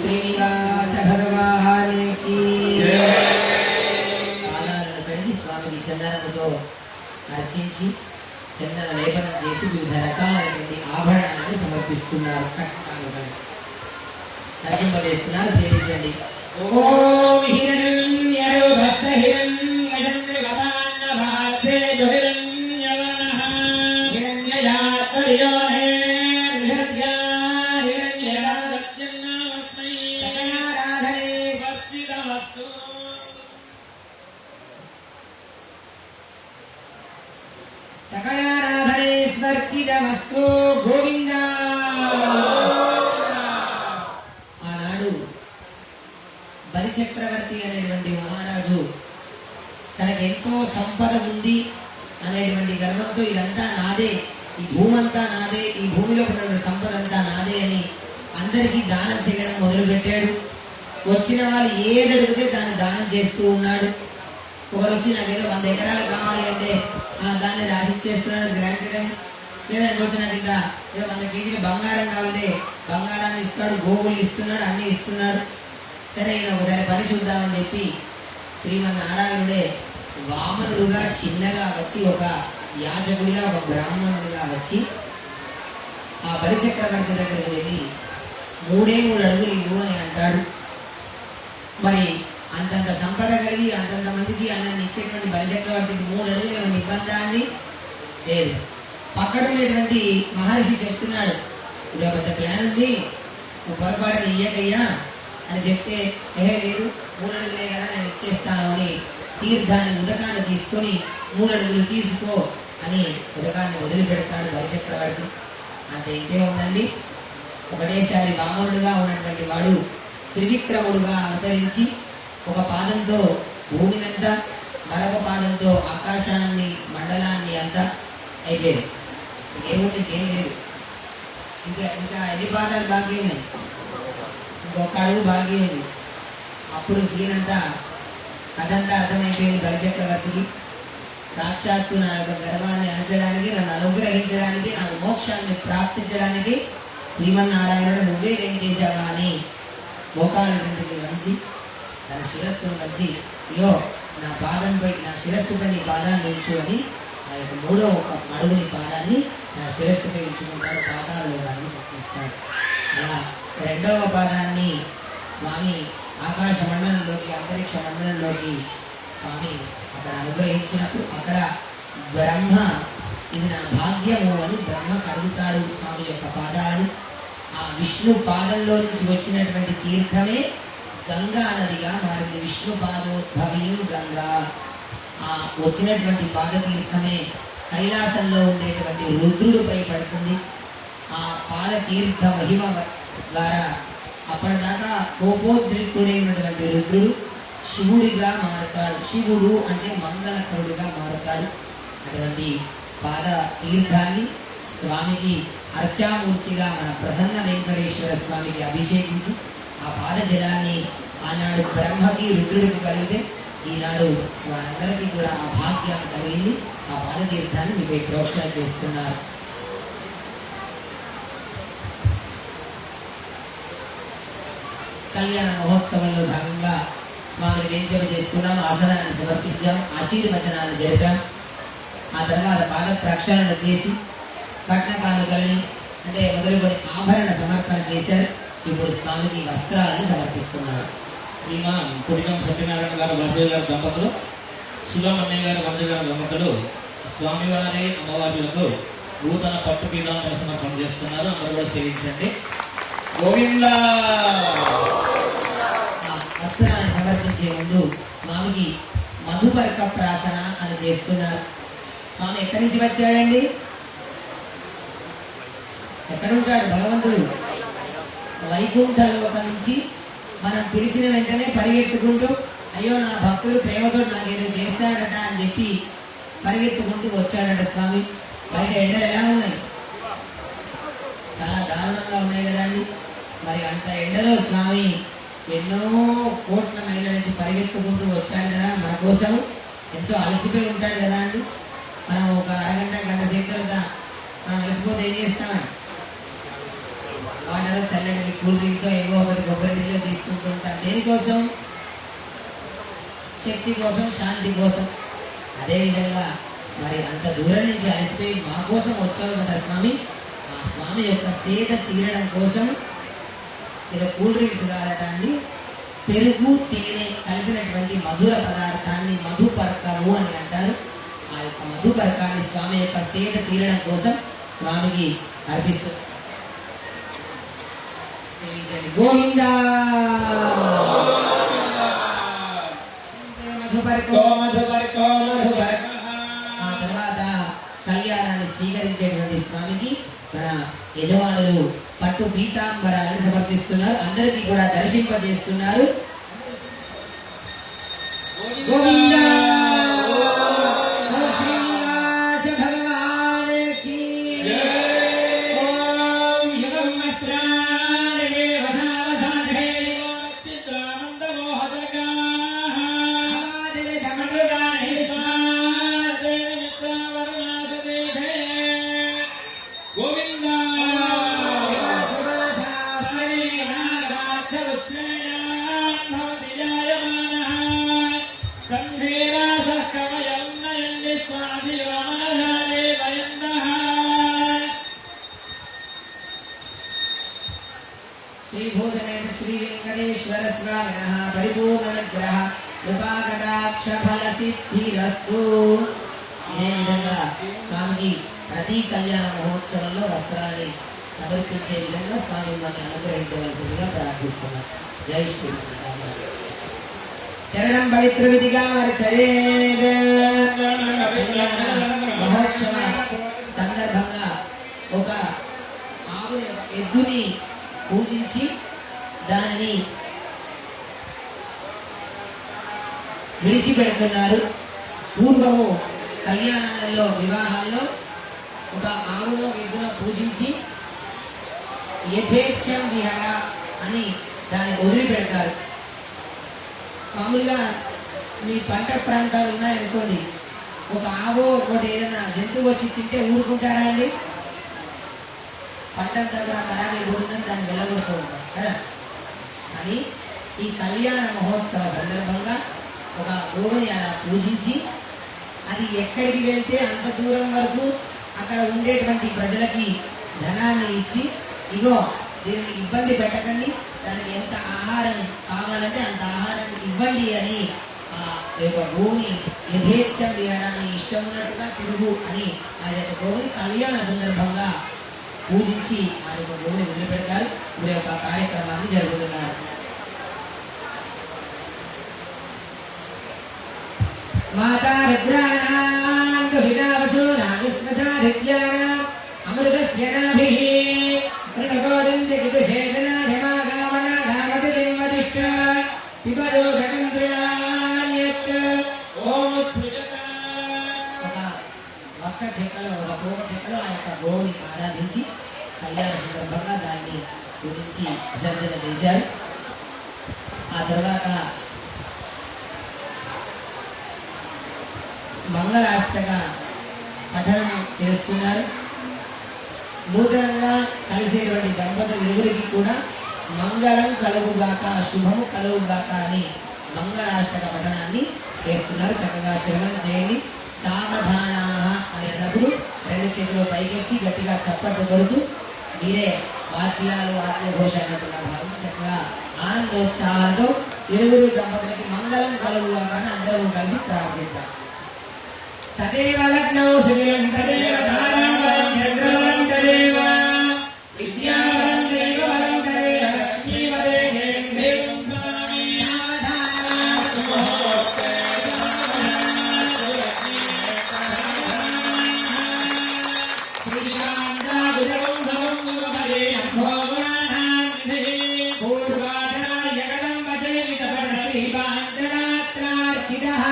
శ్రీనివాస భగవానికి పాదాలను కడిగి స్వామికి చందనముతో అర్చించి చందన లేపనం చేసి వివిధ రకాలైనటువంటి ఆభరణాలను సమర్పిస్తున్నారు. దర్శింపజేస్తున్నారు. సేవించండి. ఓం సకలారాధనేశ్వర్చిదమస్తు గోవింద. ఆనాడు బలిచక్రవర్తి అనేటువంటి మహారాజు తనకి ఎంతో సంపద ఉంది అనేటువంటి గర్వంతో ఇదంతా నాదే, ఈ భూమంతా నాదే, ఈ భూమిలో ఉన్నటువంటి సంపద అంతా నాదే అని అందరికీ దానం చేయడం మొదలుపెట్టాడు. వచ్చిన వాళ్ళు ఏది అడిగితే దాన్ని దానం చేస్తూ ఉన్నాడు. ఒకరు వచ్చి నాకు ఏదో 100 ఎకరాలు కావాలి అంటే దాన్ని రాసిచ్చేస్తున్నాడు, గ్రాంటెడ్ అని. లేదా వచ్చి నాకు ఇంకా ఏదో 100 కేజీల బంగారం కావాలంటే బంగారాన్ని ఇస్తాడు, గోగులు ఇస్తున్నాడు, అన్ని ఇస్తున్నాడు. సరే ఈయన ఒకసారి పని చూద్దామని చెప్పి శ్రీమన్నారాయణుడే వామనుడుగా చిన్నగా వచ్చి, ఒక యాజకుడిగా, ఒక బ్రాహ్మణుడిగా వచ్చి ఆ బలిచక్రవర్తి దగ్గరికి వెళ్ళి 3 అడుగులు ఇవ్వు అని అంటాడు. మరి అంతంత సంపద కలిగి అంతంత మందికి అన్నని ఇచ్చేటువంటి బలిచక్రవర్తికి 3 అడుగులు ఏమైనా ఇబ్బందా అండి? లేదు. పక్కన ఉండేటువంటి మహర్షి చెప్తున్నాడు, ఇది ఒక పెద్ద ప్లాన్ ఉంది, నువ్వు పొరపాటున ఇయ్యకయ్యా అని చెప్తే లేదు 3 అడుగులే కదా నేను ఇచ్చేస్తాను అని తీర్థాన్ని ఉదకాన్ని తీసుకొని 3 అడుగులు తీసుకో అని ఉదకాన్ని వదిలిపెడతాడు బలిచక్రవర్తి. అంటే ఇంకేముందండి, ఒకటేసారి వామనుడుగా ఉన్నటువంటి వాడు త్రివిక్రముడుగా అవతరించి ఒక పాదంతో భూమినంతా, మరొక పాదంతో ఆకాశాన్ని మండలాన్ని అంతా అయిపోయింది. ఏముంది, ఏం లేదు. ఇంకా ఇంకా ఎన్ని పాదాలు బాకీ ఉన్నాయి, ఇంకొక అడుగు బాకీ ఉంది. అప్పుడు సీనంతా కథంతా అర్థమైపోయింది బలిచక్రవర్తికి. సాక్షాత్తు నా యొక్క గర్వాన్ని అణచడానికి, నన్ను అనుగ్రహించడానికి, నాకు మోక్షాన్ని ప్రాప్తించడానికి శ్రీమన్నారాయణుడు నువ్వే ఏం చేశావా అని మోకాళ్ళ కిందకి వంచి తన శిరస్సును వంచి, అయ్యో నా పాదంపై, నా శిరస్సుపై నీ పాదాన్ని ఉంచు అని ఆ యొక్క 3వ అడుగుని పాదాన్ని నా శిరస్సుపై ఉంచుకుంటాడు, పాదాలు పంపిస్తాడు. అలా 2వ పాదాన్ని స్వామి ఆకాశ మండలంలోకి, అంతరిక్ష మండలంలోకి స్వామి అక్కడ అనుగ్రహించినప్పుడు అక్కడ బ్రహ్మ ఇది నా భాగ్యము అని బ్రహ్మ కడుగుతాడు స్వామి యొక్క పాదాలు. ఆ విష్ణు పాదంలో నుంచి వచ్చినటువంటి తీర్థమే గంగా నదిగా మారింది. విష్ణు పాదోద్భవీం గంగా. ఆ వచ్చినటువంటి పాదతీర్థమే కైలాసంలో ఉండేటువంటి రుద్రుడిపై పడుతుంది. ఆ పాదతీర్థ మహిమ ద్వారా అప్పటిదాకా కోపోద్రిక్తుడైనటువంటి రుద్రుడు శివుడిగా మారుతాడు. శివుడు అంటే మంగళకరుడిగా మారుతాడు. అటువంటి పాద తీర్థాన్ని స్వామికి అర్చామూర్తిగా మన ప్రసన్న వెంకటేశ్వర స్వామికి అభిషేకించి ఆ పాద జలాన్ని ఆనాడు బ్రహ్మకి రుద్రుడికి కలిగితే ఈనాడు వారందరికీ కూడా ఆ భాగ్యం కలిగింది. ఆ పాద తీర్థాన్ని మీకు ప్రోక్షణ చేస్తున్నారు. కళ్యాణ మహోత్సవంలో భాగంగా స్వామిని వేంచవ చేసుకున్నాం, ఆసనాన్ని సమర్పించాం, ఆశీర్వచనాన్ని జరిపాం. ఆ తర్వాత పాద ప్రక్షాళన చేసి కట్న కానుకల్ని అంటే మొదలుకొని ఆభరణ సమర్పణ చేశారు. ఇప్పుడు స్వామికి వస్త్రాలను సమర్పిస్తున్నారు. శ్రీమాన్ కుడికం సత్యనారాయణ గారు, వాసవి గారు దంపతులు, సులమన్నయ్య గారు, వంద గారు దంపతులు స్వామివారి అమ్మవార్లకు నూతన పట్టు పీఠాలను సమర్పణ చేస్తున్నారు. అందరూ కూడా సేవించండి. గోవిందా. వస్త్రాలను సమర్పించే ముందు స్వామికి మధుపర్క ప్రాసన అని చేస్తున్నారు. స్వామి ఎక్కడి నుంచి వచ్చాడండి? ఎక్కడ ఉంటాడు భగవంతుడు? వైకుంఠలోక నుంచి మనం పిలిచిన వెంటనే పరిగెత్తుకుంటూ, అయ్యో నా భక్తుడు ప్రేమతో నాకేదో చేస్తాడట అని చెప్పి పరిగెత్తుకుంటూ వచ్చాడట స్వామి. బయట ఎండలు ఎలా ఉన్నాయి? చాలా దారుణంగా ఉన్నాయి కదా అండి. మరి అంత ఎండలో స్వామి ఎన్నో కోట్ల మైళ్ళ నుంచి పరిగెత్తుకుంటూ వచ్చాడు కదా మన కోసం. ఎంతో అలసిపోయి ఉంటాడు కదా అండి. మనం ఒక అరగంట గంట సేపు తర్వాత మనం అలసిపోతే ఏం చేస్తామండి? వాటర్, చల్లటి కూల్ డ్రింక్స్, ఏవో ఒకటి కొబ్బరి నీళ్ళు తీసుకుంటూ ఉంటాం. దేనికోసం? శక్తి కోసం, శాంతి కోసం. అదేవిధంగా మరి అంత దూరం నుంచి అలసిపోయి మా కోసం వచ్చావు కదా స్వామి. ఆ స్వామి యొక్క సేద తీరడం కోసం ఏదో కూల్ డ్రింక్స్ కాదట అండి, పెరుగు తేనె కలిపినటువంటి మధుర పదార్థాన్ని మధుపర్కము అని అంటారు. ఆ యొక్క మధుపర్కాన్ని స్వామి యొక్క సేద తీరడం కోసం స్వామికి అర్పిస్తుంది. గోవిందా. ఆ తర్వాత కళ్యాణాన్ని స్వీకరించేటువంటి స్వామికి మన యజమానులు పట్టు పీతాంబరాలను సమర్పిస్తున్నారు. అందరికీ కూడా దర్శింపజేస్తున్నారు. గోవిందా. శ్రీభూషణేన శ్రీ వెంకటేశ్వర స్వామినః పరిపూర్ణానుగ్రహ కృపాకటాక్ష ఫల సిద్ధిరస్తు. ఇదే విధంగా స్వామికి ప్రతి కళ్యాణ మహోత్సవంలో వస్త్రాన్ని సమర్పించే విధంగా స్వామి మనల్ని అనుగ్రహించవలసిందిగా ప్రార్థిస్తున్నాం. జై శ్రీ చరణం పవిత్ర విధిగా మరి మహోత్సవ సందర్భంగా ఒక ఆవు ఎద్దుని పూజించి దానిని విడిచిపెడుతున్నారు. పూర్వము కళ్యాణాలలో వివాహాల్లో ఒక ఆవును ఎద్దును పూజించి యథేచ్ఛం విహార అని దాన్ని వదిలిపెడతారు. మామూలుగా మీ పంట ప్రాంతాలు ఉన్నాయనుకోండి, ఒక ఆవో ఒకటి ఏదైనా జంతువు వచ్చి తింటే ఊరుకుంటారా అండి? పంట అంతా కూడా ఖరాబ్ అయిపోతుందని దాన్ని వెళ్ళగొడుతూ ఉంటారు కదా. అని ఈ కళ్యాణ మహోత్సవ సందర్భంగా ఒక గోవుని అలా పూజించి అది ఎక్కడికి వెళ్తే అంత దూరం వరకు అక్కడ ఉండేటువంటి ప్రజలకి ధనాన్ని ఇచ్చి, ఇగో దీనికి ఇబ్బంది పెట్టకండి, దానికి ఎంత ఆహారం కావాలంటే అంత ఆహారాన్ని ఇవ్వండి అని ఆ యొక్క గోవుని యథేచ్ఛం విహారాన్ని ఇష్టం ఉన్నట్టుగా తిరుగు అని ఆ యొక్క గోవుని కళ్యాణ సందర్భంగా పూజించి ఆ యొక్క గోవుని వదిలిపెడతారు. ఈ యొక్క కార్యక్రమాన్ని జరుగుతున్నారు. మాతా రుద్రాణాం గవిడావసూనాం విశ్వసాధిప్యానాం అమృతస్య నాభిః ప్రణగోదంతి కితుషేదనాయమాగామనాగామతి దిన్వదిష్ట పిబదోదకం తృణాన్యత్ ఓం ఉత్సృజత. ఒక ఒక్క చెక్కలో ఒక పోగ చెక్కలో ఆ యొక్క గోవుని ఆరాధించి కళ్యాణ సందర్భంగా దాన్ని పూజించి విసర్జన చేశారు. ఆ తర్వాత మంగళాష్టక పఠనం చేస్తున్నారు. నూతనంగా కలిసేటువంటి దంపతులు ఇరువురికి కూడా మంగళం కలుగుగాక, శుభము కలుగుగాక అని మంగళాష్టక పఠనాన్ని చేస్తున్నారు. చక్కగా శ్రవణం చేయండి. సావధానా అని అన్నప్పుడు రెండు చేతులు పైకెత్తి గట్టిగా చప్పట్లు కొడుతూ మీరే వాద్యాలు వాద్య ఘోష అన్నట్టుగా భావించి చక్కగా ఆనందోత్సాహాలతో ఇరువురు దంపతులకి మంగళం కలుగుగాక అని అందరూ కలిసి ప్రార్థిద్దాం. తదేవ లగ్నౌ శిబిరం తదేవ ధారాం వరం చంద్రవరం తదేవ విద్యావరం దైవవరం తదేవ లక్ష్మీవదే దేవం భవామి. శ్రీకాంతాగుజం భవం భవదే భోగుణానాం నిధి పూర్వాధాయ గడం వదేవితపద శ్రీపాంచరాత్రార్చితః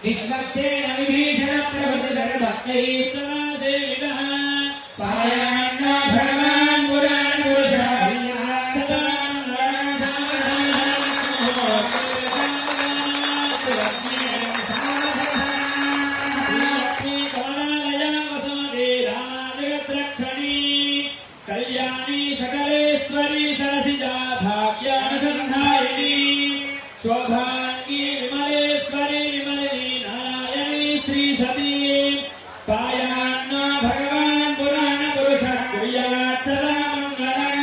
విశ్వక్సేన విభీషణ ప్రవృతిధర్మభక్తై సమాసేవితః పాయాన్న భగవాన్ పురాణ పురుషః కళ్యాణి సకలేశ్వరి సరసిజా భాగ్యానుసంధాయిని శోభాంగి విమలేశ్వరి విమలిని నారాయణి శ్రీ సతీ పాయాన్న భగవాన్ పురాణ పురుష కుర్యాత్ సదా మంగళం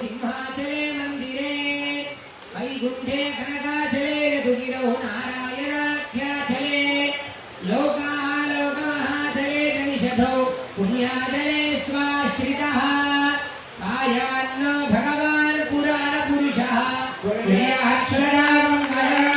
సింహాచలే మందిరే వైకుంఠే కనకాచలే ఋతుగిరౌ నారాయణాఖ్యాచలే లోకాలోకమహాచలే నిషధౌ పుణ్యాచలే స్వాశ్రితః పాయాన్నో భగవాన్ పురాణ పురుషః కుర్యాత్ సదా మంగళం.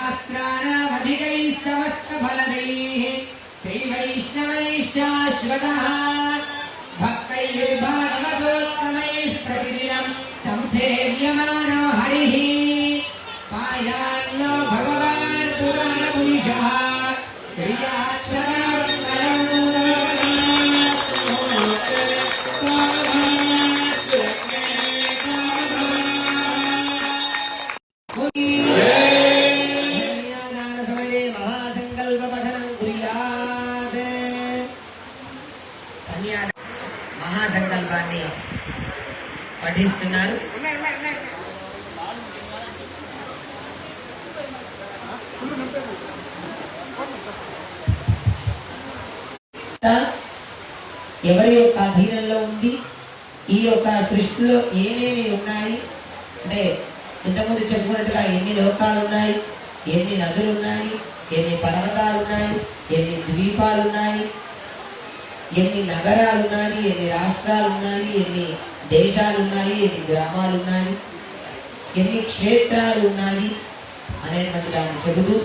शास्त्राणामधिकैः समस्तफलदैः श्रीवैष्णवैः शाश्वतः भक्तैर्भागवतोत्तमैः प्रतिदिनं संसेव्यमानो हरिः पायान्नो भगवान् पुराणपुरुषः प्रियात् सदा मङ्गलम्. మహాసంకల్పాన్ని పఠిస్తున్నారు. ఎవరి యొక్క అధీనంలో ఉంది, ఈ యొక్క సృష్టిలో ఏమేమి ఉన్నాయి అంటే ఇంతకుముందు చెప్పుకున్నట్టుగా ఎన్ని లోకాలు ఉన్నాయి, ఎన్ని నదులు ఉన్నాయి, ఎన్ని పర్వతాలు ఉన్నాయి, ఎన్ని ద్వీపాలు ఉన్నాయి, ఎన్ని నగరాలు ఉన్నాయి, ఎన్ని రాష్ట్రాలు ఉన్నాయి, ఎన్ని దేశాలు ఉన్నాయి, ఎన్ని గ్రామాలు ఉన్నాయి, ఎన్ని క్షేత్రాలు ఉన్నాయి అనేటువంటి దాన్ని చెబుతూ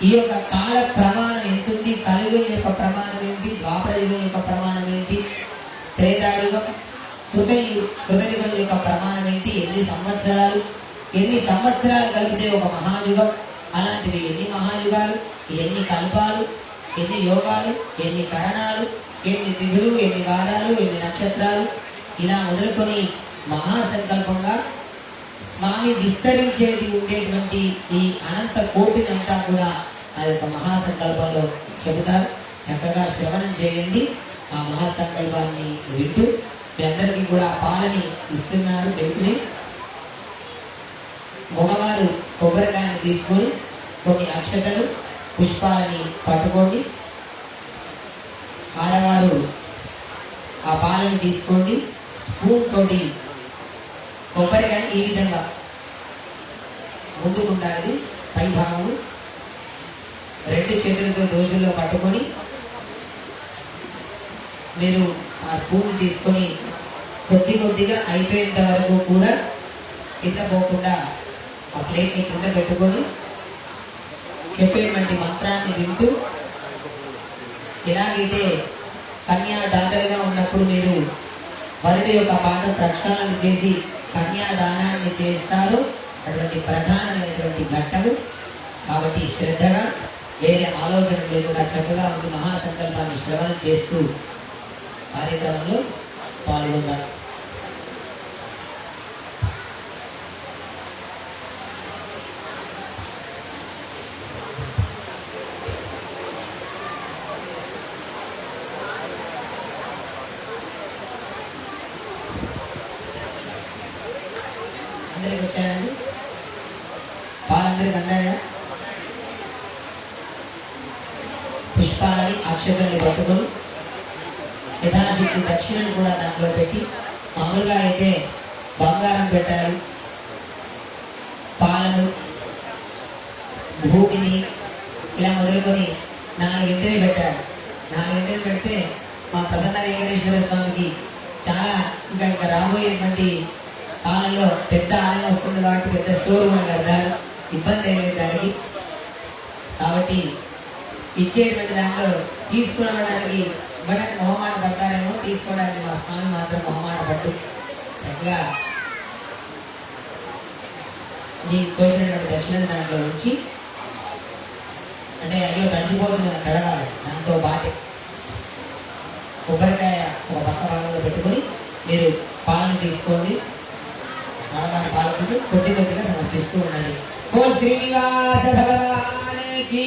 ఈ యొక్క కాల ప్రమాణం ఎంతుంది, కలియుగం యొక్క ప్రమాణం ఏంటి, ద్వాపరయుగం యొక్క ప్రమాణం ఏంటి, త్రేతాయుగం కృతయుగం యొక్క ప్రమాణం ఏంటి, ఎన్ని సంవత్సరాలు కలిపితే ఒక మహాయుగం, అలాంటివి ఎన్ని మహాయుగాలు, ఎన్ని కల్పాలు, ఎన్ని యోగాలు, ఎన్ని కరణాలు, ఎన్ని తిథులు, ఎన్ని వారాలు, ఎన్ని నక్షత్రాలు, ఇలా మొదలుకొని మహాసంకల్పంగా స్వామి విస్తరించేది ఉండేటువంటి ఈ అనంత కోటినంతా కూడా ఆ యొక్క మహాసంకల్పంలో చెబుతారు. చక్కగా శ్రవణం చేయండి. ఆ మహాసంకల్పాన్ని వింటూ మీ అందరికీ కూడా పాలని ఇస్తున్నారు. తెలుపుని మగవారు కొబ్బరికాయను తీసుకొని కొన్ని అక్షతలు పుష్పాలని పట్టుకోండి. ఆడవారు ఆ పాలని తీసుకోండి. స్పూన్ తోటి కొబ్బరికాయ ఈ విధంగా ముందుకుండాలి. పై భాగము రెండు చేతులతో దోషుల్లో పట్టుకొని మీరు ఆ స్పూన్ తీసుకొని కొద్దిగా అయిపోయేంత వరకు కూడా కింద పోకుండా ఆ ప్లేట్ని కింద పెట్టుకొని చెప్పేటువంటి మంత్రాన్ని వింటూ, ఎలాగైతే కన్యాదాతలుగా ఉన్నప్పుడు మీరు వరుడి యొక్క పాద ప్రక్షాళన చేసి కన్యాదానాన్ని చేస్తారు, అటువంటి ప్రధానమైనటువంటి ఘట్టము. కాబట్టి శ్రద్ధగా వేరే ఆలోచన లేకుండా చక్కగా ఉంది మహాసంకల్పాన్ని శ్రవణం చేస్తూ కార్యక్రమంలో పాల్గొన్నారు. అందరికి వచ్చాయండి? పాలందరికి అందాయా? పుష్పాలని అక్షతల్ని పట్టుకొని యథాశక్తి దక్షిణను కూడా దాంట్లో పెట్టి, మామూలుగా అయితే బంగారం పెట్టారు, పాలను, భూమిని ఇలా మొదలుకొని 4 ఇంటిని పెట్టారు. 4 ఇంటిని పెడితే మా ప్రసన్న వెంకటేశ్వర స్వామికి చాలా ఇంకా రాబోయేటువంటి కాలంలో పెద్ద ఆలయం వస్తుంది కాబట్టి పెద్ద స్టోర్ కూడా కడతారు, ఇబ్బంది లేదు దానికి. కాబట్టి ఇచ్చేటువంటి దాంట్లో తీసుకురావడానికి ఇవ్వడానికి మొహమాట పడతారేమో, తీసుకోవడానికి మా స్వామి మాత్రం మొహమాట పట్టు చక్కగా మీకు తోచినటువంటి దక్షిణ దాంట్లో ఉంచి, అంటే అయ్యో తడిచిపోతుంది కడగాలి, దాంతో బాటే కొబ్బరికాయ ఒక పక్క భాగంలో పెట్టుకొని మీరు పాలను తీసుకోండి. ఆడవారి పాలు తీసి కొద్దిగా సమర్పిస్తూ ఉండండి. ఓ శ్రీనివాస భగవానికి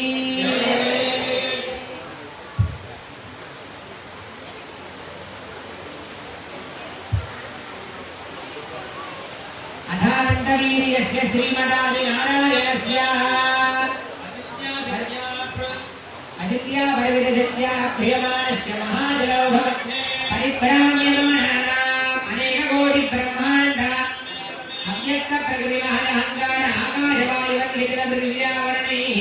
అధానంతవీర్యస్య శ్రీమదాది నారాయణస్య అజిత్యా పరివిదశక్త్యా ప్రియమాణస్య మహాజలౌభవ పరిభ్రామ్యమానానాం అనేక కోటి బ్రహ్మాండ అవ్యక్త ప్రకృతి మహదహంకార ఆకాశవాయువన్వితర పృథివ్యావరణైః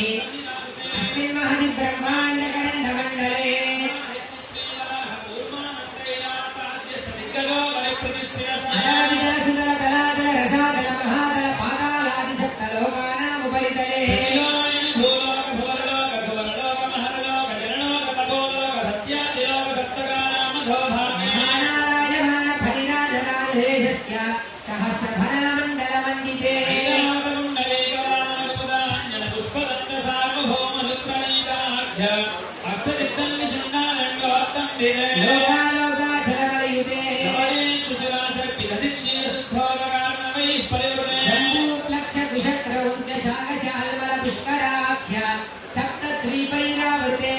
అస్మిన్ మహది బ్రహ్మాండ కరండ మండలే అనాదిదల సుదల కళాదల రసాదల మహాదల పాతాళాది సప్త లోకానాం ఉపరితలే మహానారాయణ ఫణిరాజరాజేశస్య సహస్రఫణామండల మండితే లోకాలోకాచలవలయుతే జంబూప్లక్ష కుశక్రౌంచ శాకశాల్మల పుష్కరాఖ్య సప్తద్వీపైరావృతే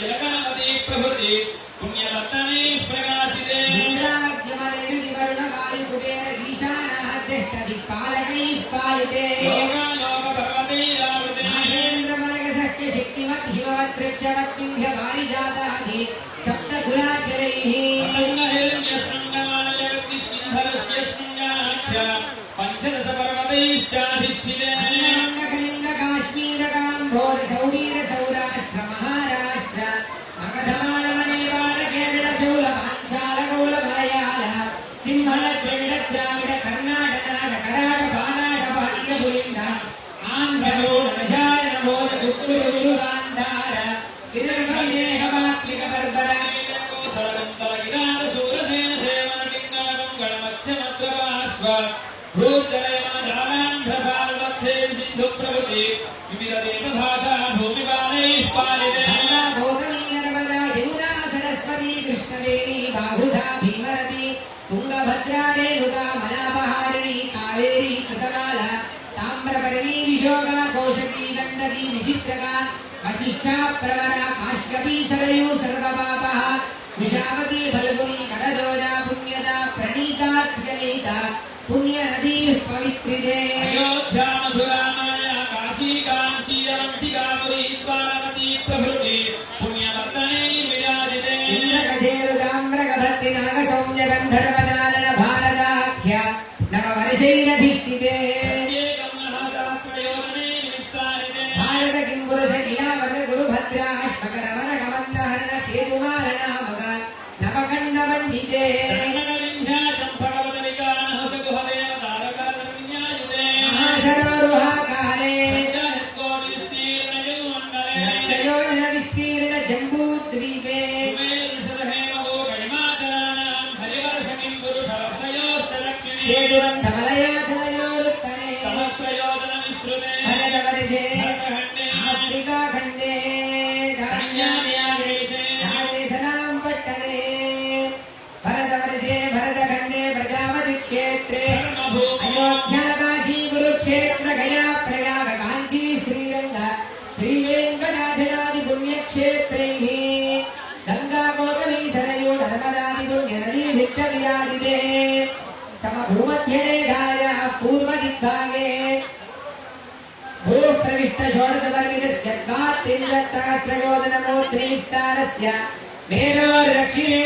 జగన్మతి ప్రభుతి పుణ్యవర్తనే ప్రకాశితే ఇంద్రాద్యమనేవి వరుణ వాలి కుబేర ఈశానాద్యష్ట దిక్పాలకైః పాలితే లోకాలోక పర్వతైరావృతే మహేంద్రమనగ సఖ్య శక్తిమత్ హిమవత్ వృక్షవత్ వింధ్య పారిజాతాది సప్త కులాచరైః అనంగహిరణ్య శృంగమాల జగద్విష్ణుధరస్య శృంగాఖ్య పంచదశ పర్వతైశ్చాధిష్ఠితే కళింగ కాశ్మీర కాంభోర సౌరీర సౌరాష్ట్ర మహారాష్ట్ర మగధమాలమనేవార కేరళ చౌల పాంచాల కౌల మలయాళ సింహళ ద్రవిడ ద్రావిడ కర్ణాటక కరాట బాణాట పాట్య పులింద ఆంధ్రమూల నశారణమూల గుప్తుడు గాంధార విదర్భ విదేహ వాక్లిక బర్బర గంగా గోదావరి నర్మదా యమునా సరస్వతి కృష్ణవేణి బాహుధా భీమరతి తుంగభద్రా రేణుకా మలాపహారిణి కావేరీ కృతకాల తామ్రపర్ణి విశోగా కౌశకీ గండకీ విచిత్రకా వశిష్ఠా ప్రవర కాశ్యపీ సరయూ సర్వపాపః కుశావతి ఫల్గుని కరదోజా పుణ్యదా ప్రణీతా త్రియనీత పుణ్యనదీ పవిత్రితే అయోధ్యా మధురా మాయా కాశీ కాంచీ అవంతికా పురీ ద్వారవతీ ప్రభృతి పుణ్యవర్తనై విరాజితే ఇంద్రకశేరుదామ్రగభర్తి నాగ సౌమ్య గంధర్వదానన భారదాఖ్య నవవర్షైరధిష్ఠితే ప్రత్యేకం మహాదాత్రయోజనే విస్తారితే భారత కింపురుష లీలావర గురుభద్రాష్మకరమణ గమందహరణ కేతుమారణామక నవఖండ పండితే మహాసరోరుహాకాలే లక్షయోజన విస్తీర్ణ జంబూద్వీపే కేతువంతమలయాచలయోరుత్తరే భరతవర్షే ఆఫ్రికాఖండే ధాన్యాదేశనాం పట్టణే భరతవర్షే భరతఖండే ప్రజాపతి క్షేత్రే అయోధ్యా కాశీ కురుక్షేత్ర గయా ప్రయాగ కాంచీ శ్రీరంగ శ్రీవేంకటాచలాది పుణ్యక్షేత్రైః గంగా గోదావరి సరయూ నర్మదాది పుణ్యనదీ విట్ట విరాజితే సమభూమధ్యరేఖాయ పూర్వదిగ్భాగే భూః ప్రవిష్ట షోడశవర్ణికస్య గాత్రిందత్తహస్రయోజనమూర్ధ్నిస్తారస్య మేధోర్దక్షిణే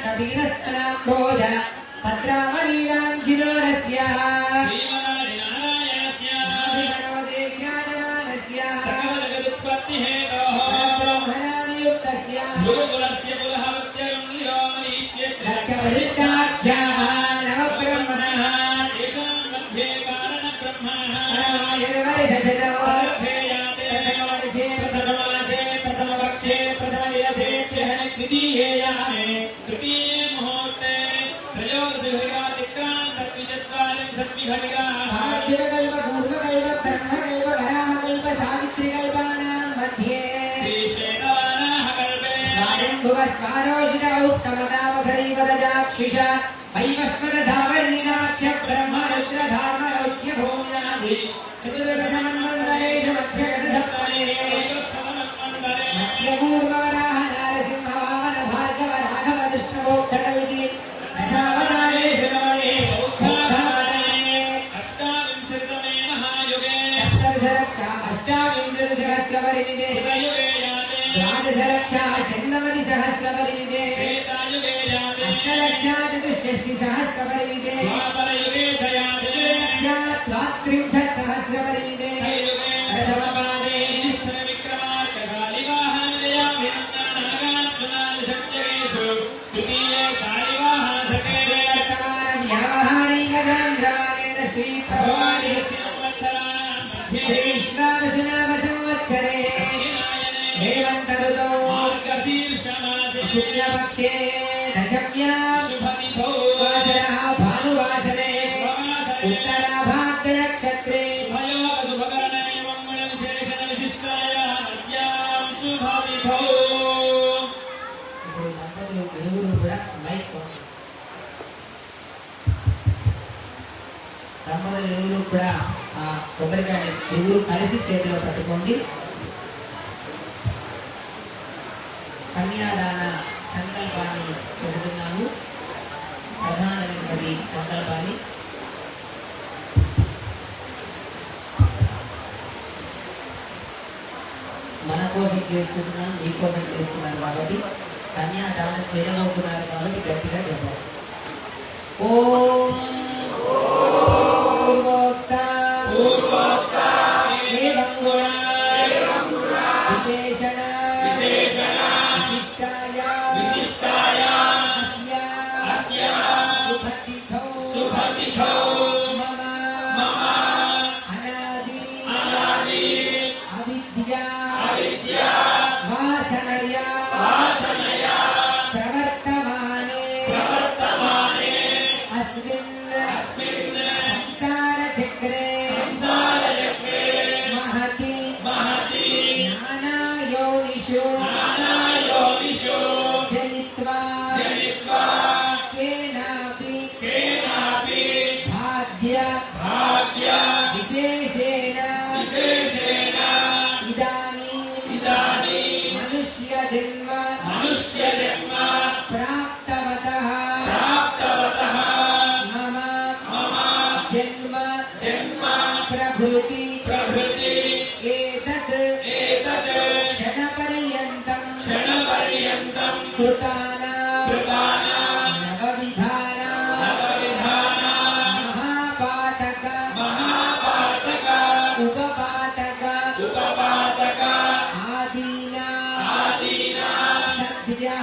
శ్రీభూభుజావల్లికాసంశ్లేషణోత్తరాంతపీనస్తనాంభోజ భద్రావలీలాంఛిదోరస్య ఆదిమనోదే విరాజమానస్య బ్రహ్మణానియుక్తస్య లక్ష్యవరిష్టాఖ్యాः నవబ్రహ్మణः పరమాయుర్వర్షశతో ప్రథమవర్షే ప్రథమమాసే ప్రథమపక్షే ప్రథమదివసే గ్రహణ ద్వితీయేయామే తృతీయే ముహూర్తే ఆద్యకల్ప పూర్వకల్ప బ్రహ్మకల్ప వరాహకల్ప సావిత్రికల్పానాం మధ్యే స్వాయంభువ స్వారోజిత ఉత్తమతాపసరైవదజాక్షిష వైవస్వత సావర్ణినాక్ష బ్రహ్మరుద్రధార్మరౌచ్య భూమ్యాది చతుర్దశమన్వంతరేషు మధ్యగత సప్తమే మత్స్యపూర్వవరాహ నారసింహ వామన భార్గవ రాఘవ కృష్ణమోక్షకల్కి దశావతారేషు నమనే బౌద్ధావతారే అష్టావింశతమే మహాయుగే అష్టావింశతిసహస్రపరిమితే ద్వాదశలక్ష షण्णवति सहस्रपरिमिते अष्टलक्षा चतुष्षष्टि सहस्रपरिमिते लक्षा द्वात्रिंशत् सहस्रपरिमिते प्रथमपादे व्यावहारिकगान्धर्वाणेन श्रीप्रभवानि श्रीष्वावसुनाम संवत्सरे हेमन्तऋतौ शुक्लपक्षे दशम्यां वासरः भानुवासरे उत्तराभाद्रनक्षत्रे సోదరులు ఇరువురు కూడా ఆ కొబ్బరికాయ ఇరువురు కలిసి చేతిలో పట్టుకోండి. కన్యాదాన సంకల్పాన్ని చెబుతున్నాము. ప్రధానమైనటువంటి సంకల్పాన్ని మన కోసం చేస్తున్నాం, మీకోసం చేస్తున్నారు కాబట్టి కన్యాదానం చేయబోతున్నారు కాబట్టి గట్టిగా చెప్పాలి. ఓం ఏవం గుణ విశేషణ విశిష్టాయ అస్య శుభతిథౌ మమ అనాది అవిద్యా వాసనయా ప్రవర్తమానే అస్మిన్ సంసారచక్రే మహతి నానాయోనిషు జనిత్వా కేనాపి భాగ్య విశేషేణ ఇదానీం మనుష్య జన్మ ప్రాప్తవతః మమ జన్మ ప్రభృతి ఏతత్ క్షణపర్యంతం కృతానా నవవిధాన మహాపాతక ఉపపాతక ఆదీనా సద్యః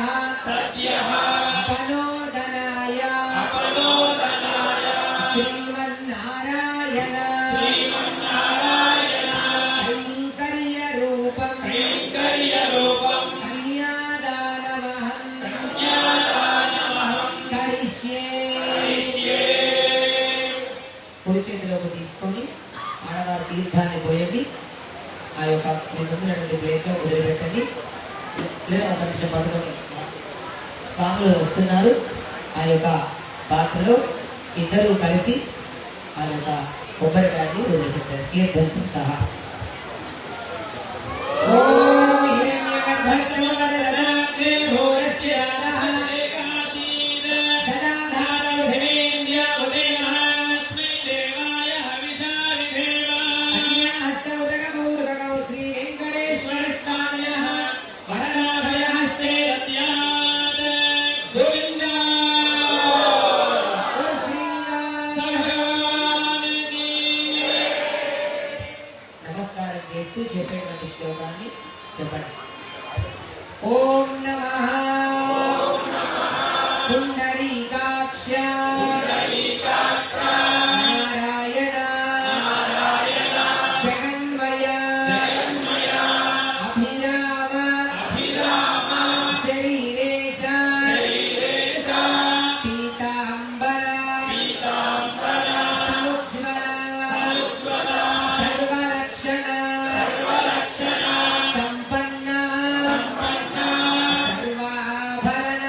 అపనోదనాయ శ్రీమన్నారాయణ కైంకర్య రూపం కన్యాదానమహం కరిష్యే. కుడి చేతిలోకి తీసుకొని ఆడగారు తీర్థాన్ని పోయండి. ఆ యొక్క మీ ముందున్నటువంటి ప్లేట్లో వదిలిపెట్టండి. లేదా ఒక నిమిషం పట్టుకొని స్వాములు వస్తున్నారు. ఆ యొక్క పాత్రలో ఇద్దరు కలిసి ఆ యొక్క కొబ్బరికాయని వదిలిపెట్టారు తీర్థంతో సహా. ఓం హిరణ్యగర్భస్య వదనదాగ్రే భోరస్య రాధః సదాధారముఖేంద్య ఉదయః కన్యాహస్తముదకపూర్వకౌ శ్రీ వెంకటేశ్వరస్వామినః వరదాభయహస్తే గోవింద ఓ శ్రీనివాస భగవానికి. నమస్కారం చేస్తూ చెప్పేటువంటి శ్లోకాన్ని చెప్పండి. ఓం నమః పుండరీకాక్ష నారాయణ జగన్మయ అభిరామ శరీరేశ పీతాంబర సముజ్వల సర్వలక్షణ సంపన్న సర్వాభరణ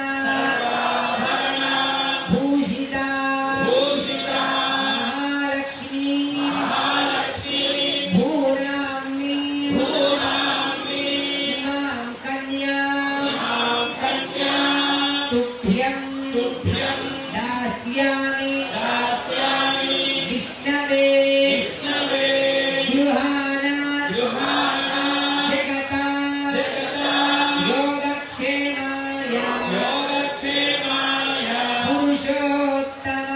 భూషిత మహాలక్ష్మీ భూరామ్ని ఇమాం కన్యా తుభ్యం దాస్యామి విష్ణవే గృహాణ జగత యోగక్షేమాయ పురుషోత్తమ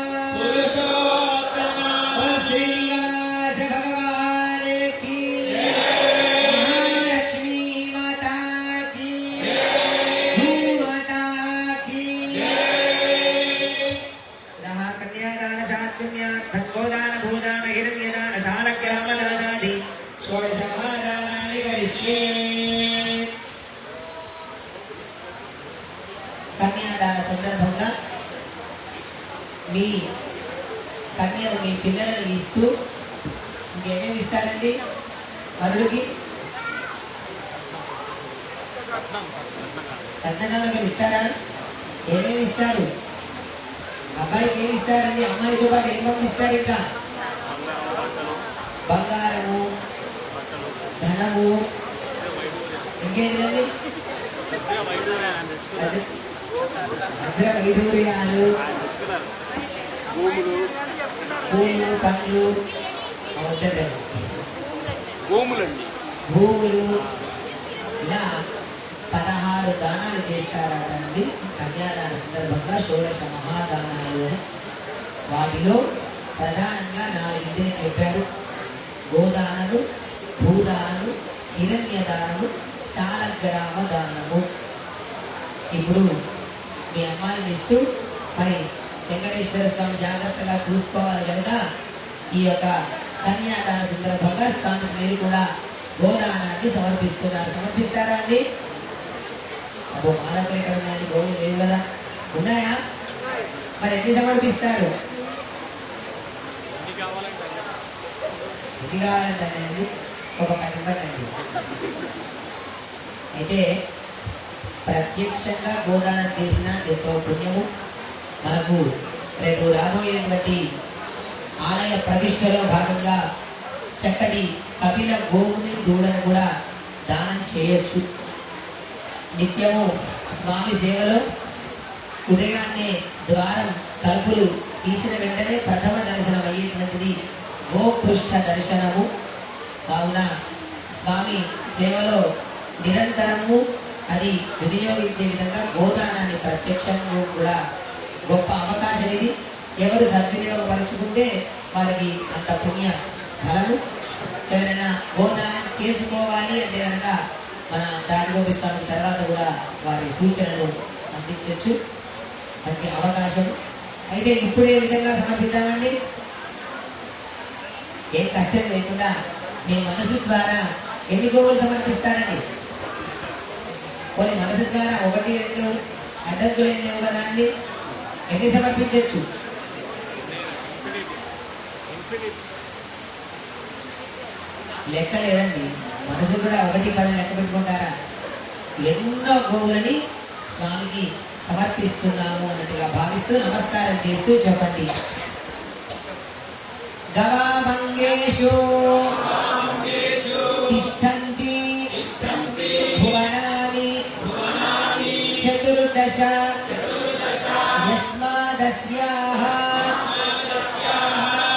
ఓ శ్రీనివాస భగవానికి మహాలక్ష్మీ మాతాకి భూమాతాకి. నః కన్యాదాన సాత్పుణ్యార్థం గోదాన భూదాన హిరణ్యదాన సాలగ్రామదానాది షోడశమాదానాని కరిష్యే. కన్యాదాన సందర్భంగా మీ కన్యను మీ పిల్లలను ఇస్తూ ఇంకేమేమి ఇస్తారండి వరుడికి? కట్నకానుకలు ఇస్తారా? ఏమేమి ఇస్తారు? అబ్బాయికి ఏమి ఇస్తారండి? అమ్మాయితో పాటు ఏం పంపిస్తారు? ఇంకా వజ్ర వైఢూర్యాలు, పూలు పండ్లు, భూములు, ఇలా 16 దానాలు చేస్తారండి కన్యాదాన సందర్భంగా. షోడశ మహాదానాలు అని వాటిలో ప్రధానంగా 4 చెప్పారు. గోదానము, భూదానము, హిరణ్యదానము, సాలగ్రామ దానము. ఇప్పుడు మీ అమ్మాయిని ఇస్తూ మరి వెంకటేశ్వర స్వామి జాగ్రత్తగా చూసుకోవాలి కనుక ఈ యొక్క కన్యాదాన సందర్భంగా స్వామి మీరు కూడా గోదానాన్ని సమర్పిస్తున్నారు. సమర్పిస్తారా అండి? అబ్బో మా దగ్గర ఎక్కడ ఉన్నాయండి? గోవులు లేవు కదా, ఉన్నాయా? మరి ఎన్ని సమర్పిస్తారు? ఎన్ని కావాలంటే ఒక 10 పట్టండి. అయితే ప్రత్యక్షంగా గోదానం చేసిన ఎంతో పుణ్యము. మనకు రేపు రాబోయేటువంటి ఆలయ ప్రతిష్టలో భాగంగా చక్కటి కపిల గోవుని దూడను కూడా దానం చేయొచ్చు. నిత్యము స్వామి సేవలో ఉదయాన్నే ద్వారం తలుపులు తీసిన వెంటనే ప్రథమ దర్శనం అయ్యేటువంటిది గోకృష్ణ దర్శనము. కావున స్వామి సేవలో నిరంతరము అది వినియోగించే విధంగా గోదానాన్ని ప్రత్యక్షంగా కూడా గొప్ప అవకాశం ఇది. ఎవరు సద్వినియోగపరుచుకుంటే వారికి అంత పుణ్య ఫలము. ఎవరైనా గోదానం చేసుకోవాలి అంటే కనుక మన రాజగోపిస్తాను తర్వాత కూడా వారి సూచనలు అందించవచ్చు. మంచి అవకాశం. అయితే ఇప్పుడు ఏ విధంగా సమర్పిద్దామండి? ఏం కష్టం లేకుండా మీ మనసు ద్వారా ఎన్ని గోవులు సమర్పిస్తారండి? కొన్ని మనసు ద్వారా 1, 2 అడ్డంకులు ఏం లేవు కదా అండి? ఎన్ని సమర్పించవచ్చు? లెక్క లేదండి. మనసు కూడా 1, 10 లెక్క పెట్టుకుంటారా? ఎన్నో గోవులని స్వామికి సమర్పిస్తున్నాము అన్నట్టుగా భావిస్తూ నమస్కారం చేస్తూ చెప్పండి. గవామంగేషు తిష్టంతి భువనాని చతుర్దశ యస్మాదస్యాః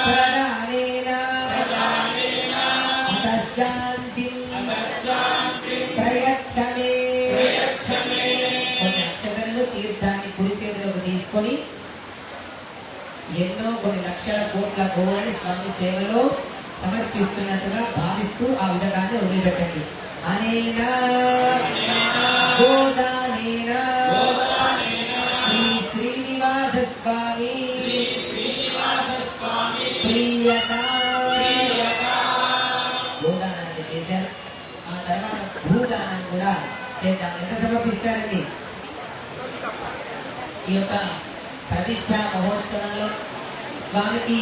ప్రదానేన అతశాంతిం ప్రయచ్చమే. కొన్ని అక్షతలు తీర్థాన్ని కుడి చేతిలోకి తీసుకొని ఎన్నో కొన్ని లక్షల కోట్ల గోవులని స్వామి సేవలో సమర్పిస్తున్నట్టుగా భావిస్తూ ఆ ఉదకాన్ని వదిలిపెట్టండి. అనేన గోదానేన శ్రీ శ్రీనివాస స్వామి ప్రియత గోదానాన్ని చేశారు. ఆ తర్వాత భూదానాన్ని కూడా చేద్దాం. ఎంత సమర్పిస్తారండి? ఈ యొక్క ప్రతిష్టా మహోత్సవంలో స్వామికి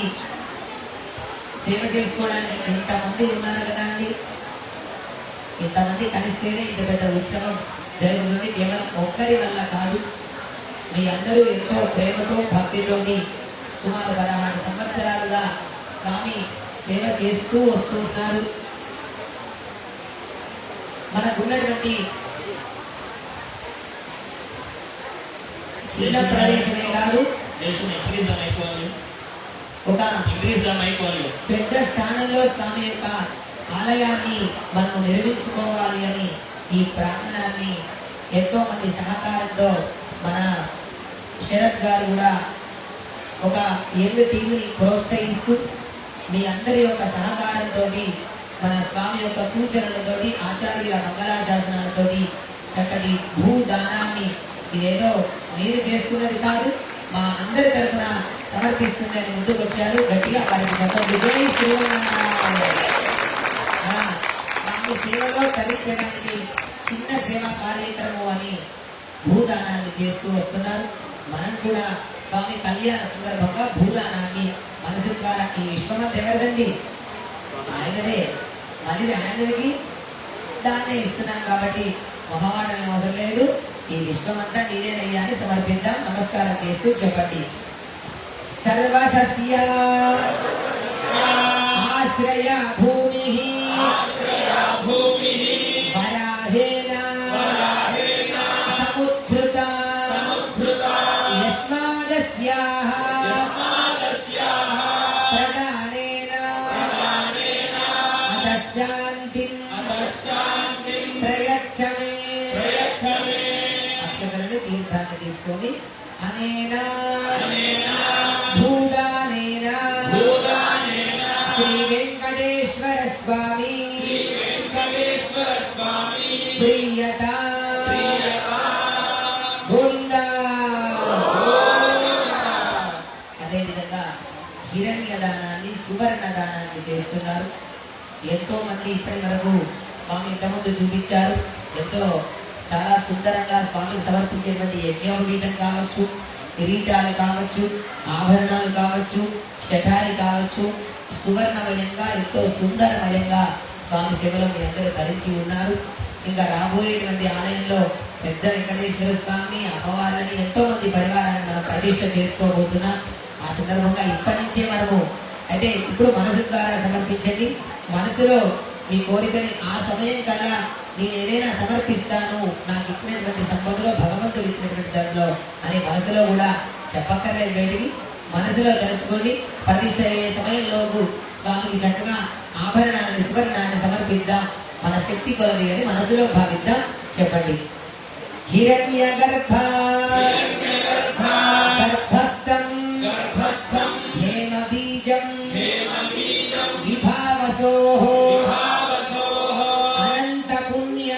సేవ చేసుకోవడానికి ఇంతమంది ఉన్నారు కదా అండి. ఇంతమంది కలిస్తేనే ఇంత పెద్ద ఉత్సవం జరుగుతుంది. కేవలం ఒక్కరి వల్ల కాదు. మీ అందరూ ఎంతో ప్రేమతో భక్తితోని సుమారు 16 సంవత్సరాలుగా స్వామి సేవ చేస్తూ వస్తున్నారు. మనకున్నటువంటి చిన్న ప్రదేశమే కాదు, ఒక పెద్ద స్థానంలో స్వామి యొక్క ఆలయాన్ని మనం నిర్మించుకోవాలి అని ఈ ప్రాంగణాన్ని ఎంతో మంది సహకారంతో మన శరత్ గారు కూడా ఒక యంగ్ టీంని ప్రోత్సహిస్తూ మీ అందరి యొక్క సహకారంతో మన స్వామి యొక్క సూచనలతోటి ఆచార్యుల మంగళాశాసనాలతో చక్కటి భూదానాన్ని ఇదేదో మీరు చేస్తున్నది కాదు, మా అందరి తరఫున సమర్పిస్తుందని ముందుకు వచ్చారు. గట్టిగా వారికి చెప్పండి. జై శ్రీరామ. స్వామి సేవలో తరించడానికి చిన్న సేవా కార్యక్రమం అని భూదానాన్ని చేస్తూ వస్తున్నారు. మనం కూడా స్వామి కళ్యాణ సందర్భంగా భూదానాన్ని మనసు ద్వారా ఈ విశ్వమంతా ఎవరిదండి? ఆయనదే. మరి ఆయనకి దాన్నే ఇస్తున్నాం కాబట్టి మొహమాటం అవసరం లేదు. ఈ విశ్వమంతా నీదేనయ్యా అని సమర్పిద్దాం. నమస్కారం చేస్తూ చెప్పండి. సర్వసస్య ఆశ్రయ భూమి వరాహేన సముద్ధృత శాంతిం ప్రయచ్చ మే. అక్షతలను తీర్థాన్ని తీసుకొని అనేనా భూదానేన శ్రీ వెంకటేశ్వర స్వామి ప్రియత గోవిందా. అదేవిధంగా హిరణ్య దానాన్ని సువర్ణ దానాన్ని చేస్తున్నారు. ఎంతో మంది ఇప్పటి వరకు స్వామి ఇంతకుముందు చూపించారు. ఎంతో చాలా సుందరంగా స్వామికి సమర్పించేటువంటి యజ్ఞోపవీతం కావచ్చు, కిరీటాలు కావచ్చు, ఆభరణాలు కావచ్చు, శఠాలు కావచ్చు, సువర్ణమయంగా ఎంతో సుందరమయంగా స్వామి సేవలో మీరందరూ ధరించి ఉన్నారు. ఇంకా రాబోయేటువంటి ఆలయంలో పెద్ద వెంకటేశ్వర స్వామిని, అమ్మవారిని, ఎంతో మంది పరివారాన్ని మనం ప్రతిష్ఠ చేసుకోబోతున్నాం. ఆ సందర్భంగా ఇప్పటి నుంచే మనము అంటే ఇప్పుడు మనసు ద్వారా సమర్పించండి. మనసులో మీ కోరికని ఆ సమయం కల్లా నేను ఏదైనా సమర్పిస్తాను, నాకు ఇచ్చినటువంటి సంపదలో భగవంతుడు ఇచ్చినటువంటి దాంట్లో అనే మనసులో కూడా చెప్పక్కర్లేదు. బయటికి మనసులో తలుచుకోండి. ప్రతిష్ఠ అయ్యే సమయంలోపు స్వామికి చక్కగా ఆభరణాన్ని సువర్ణాన్ని సమర్పిద్దాం. మన శక్తి కొలది అని మనసులో భావిద్దాం. చెప్పండి. హిరణ్య గర్భస్థం హేమ బీజం విభావసోః అనంత పుణ్య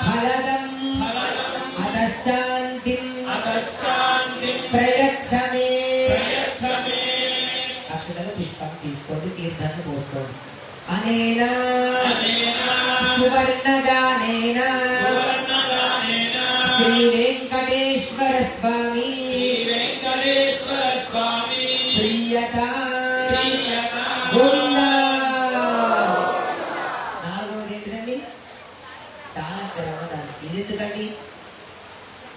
ఫలదం అదశాంతిం ప్రయచ్చ మే. అక్షతలు పుష్పం తీసుకోండి, తీర్థాన్ని పోసుకోండి. అనేనా సువర్ణదానేన శ్రీ వెంకటేశ్వర స్వామి ప్రియత గోవిందా. నాలుగవది ఏంటిదండి? సాలగ్రామదానం. ఇది ఎందుకండి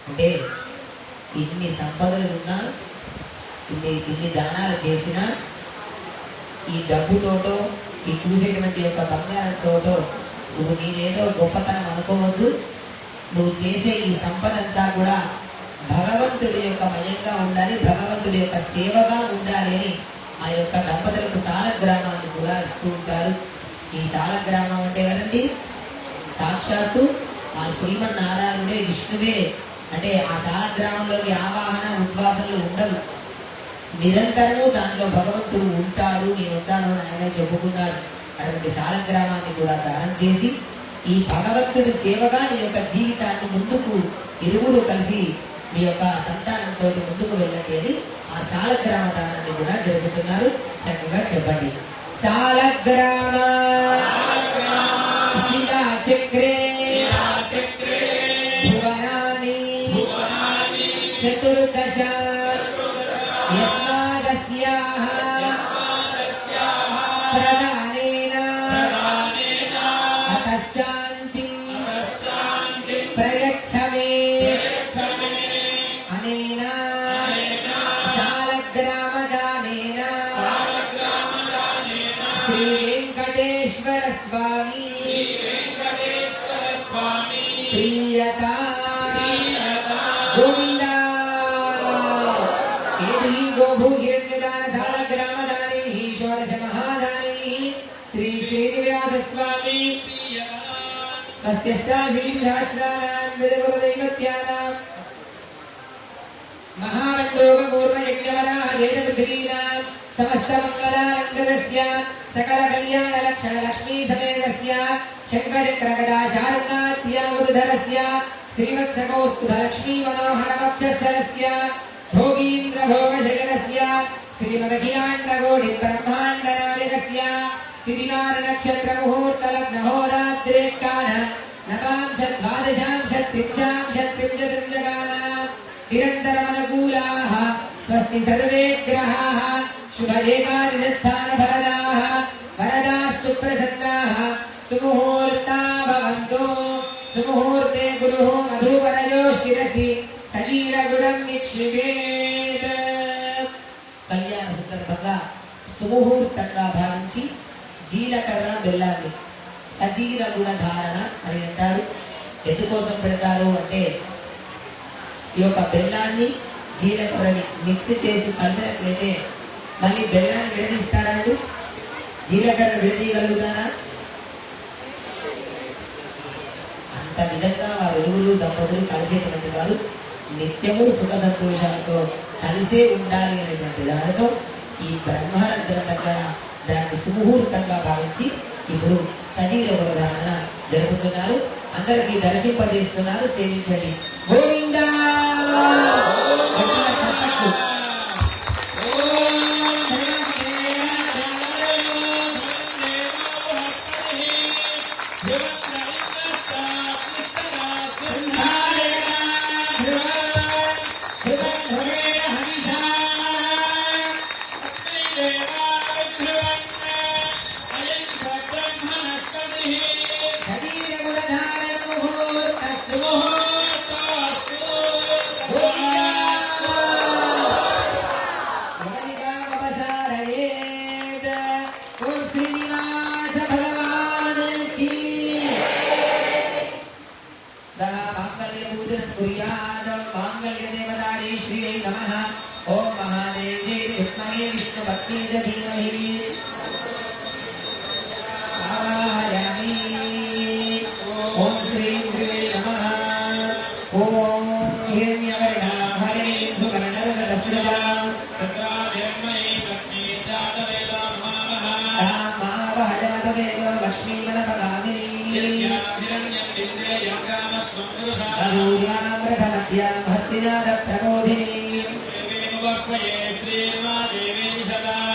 అంటే ఇన్ని సంపదలు ఉన్నా, ఇన్ని దానాలు చేసినా ఈ డబ్బుతోటో ఈ చూసేటువంటి యొక్క బంగారంతోటో నువ్వు నేనేదో గొప్పతనం అనుకోవద్దు. నువ్వు చేసే ఈ సంపద అంతా కూడా భగవంతుడి యొక్క మయంగా ఉండాలి, భగవంతుడి యొక్క సేవగా ఉండాలి అని ఆ యొక్క దంపతులకు సాలగ్రామాన్ని కూడా ఇస్తూ ఉంటారు. ఈ సాలగ్రామం అంటే ఎవరండి? సాక్షాత్తు ఆ శ్రీమన్నారాయణుడే, విష్ణువే. అంటే ఆ సాలగ్రామంలోకి ఆవాహన ఉద్వాసనలు ఉండవు. నిరంతరము దాంట్లో భగవంతుడు ఉంటాడు, నేను ఉంటాను అని ఆయన చెప్పుకున్నాడు. అటువంటి సాలగ్రామాన్ని కూడా దానం చేసి ఈ భగవంతుడి సేవగా నీ యొక్క జీవితాన్ని ముందుకు ఇరువురు కలిసి మీ యొక్క సంతానంతో ముందుకు వెళ్ళండి అని ఆ సాలగ్రామ దానాన్ని కూడా జరుపుతున్నారు. చక్కగా చెప్పండి. సాలగ్రామ శిలా చక్రే భువనాని చతుర్దశ యస్మాదస్యాః ప్రదానేన అతశాంతిం ప్రయచ్చ మే. అనేన సాలగ్రామదానేన శ్రీ వెంకటేశ్వర స్వామి ప్రియత గోవిందా. గోభూహిరణ్యదాన సాలగ్రామదానే షోడశ మహాదానే శ్రీ శ్రీనివాస స్వామి స్వస్త్యష్టాశీర్సహస్రానాం వేదగురుదైవత్యానాం మహామండోపూర్వయజ్ఞవరాజేతపృథివీనాం సమస్త మంగళాలంకృతస్య సకల కళ్యాణ లక్షణ లక్ష్మీ సమేతస్య శంకరచక్రగదాశారుణాత్యామృతధరస్య శ్రీవత్సకౌస్తుభలక్ష్మీ మనోహరవక్షస్థలస్య భోగీంద్ర భోగశయనస్య శ్రీమదఖిలాండకోటి బ్రహ్మాండ నాయకస్య తిదివార నక్షత్ర ముహూర్త లగ్న హోరాత్రేకాన నవాంశత్ ద్వాదశాంశత్ త్రింశాంశత్ త్రింశత్రింశకానాం నిరంతరమనుకూలాః స్వస్తి సర్వే గ్రహాః శుభదేకానిస్థాన ఫలదాః వరదాః సుప్రసన్నాః సుముహూర్తా భవంతు. సుముహూర్తే గురుః మధువరజో శిరసి సజీరగుణం నిక్షిపేత్. కళ్యాణ సందర్భంగా సుముహూర్తంగా భావించి జీలకర్ర బెల్లాన్ని సజీర గుణ ధారణ అని అంటారు. ఎందుకోసం పెడతారు అంటే ఈ యొక్క బెల్లాన్ని జీలకర్రని మిక్సీ చేసి కలిపినట్లయితే మళ్ళీ బెల్లాన్ని విడదీస్తారండి. జీలకర్ర విడదీయగలుగుతారా? అంత విధంగా వారు ఇరువురు దంపతులు కలిసేటువంటి వారు నిత్యము సుఖ సంతోషాలతో కలిసే ఉండాలి అనేటువంటి దానితో ఈ బ్రహ్మానందం దగ్గర దాన్ని సుముహూర్తంగా భావించి ఇప్పుడు సజీవ ఉదాహరణ జరుపుతున్నారు. అందరికీ దర్శింపజేస్తున్నారు. సేవించండి. గోవిందా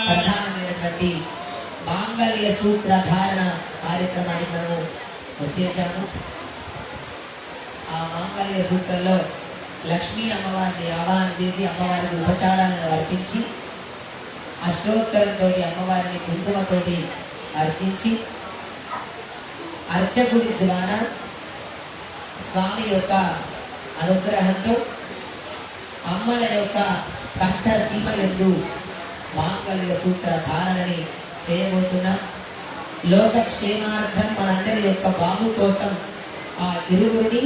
ప్రధానమైనటువంటి మాంగళ్య సూత్ర ధారణ కార్యక్రమానికి మనము వచ్చేసాము. ఆ మాంగళ్య సూత్రంలో లక్ష్మీ అమ్మవారిని ఆవాహన చేసి అమ్మవారికి ఉపచారాలను అర్పించి అష్టోత్తరంతో అమ్మవారిని కుంకుమతోటి అర్చించి అర్చకుడి ద్వారా స్వామి యొక్క అనుగ్రహంతో అమ్మల యొక్క కంఠ సీమ యందు మాంగళ్య సూత్ర ధారణని చేయబోతున్నాం. లోకక్షేమార్థం మనందరి యొక్క బాగు కోసం ఆ ఇరువురిని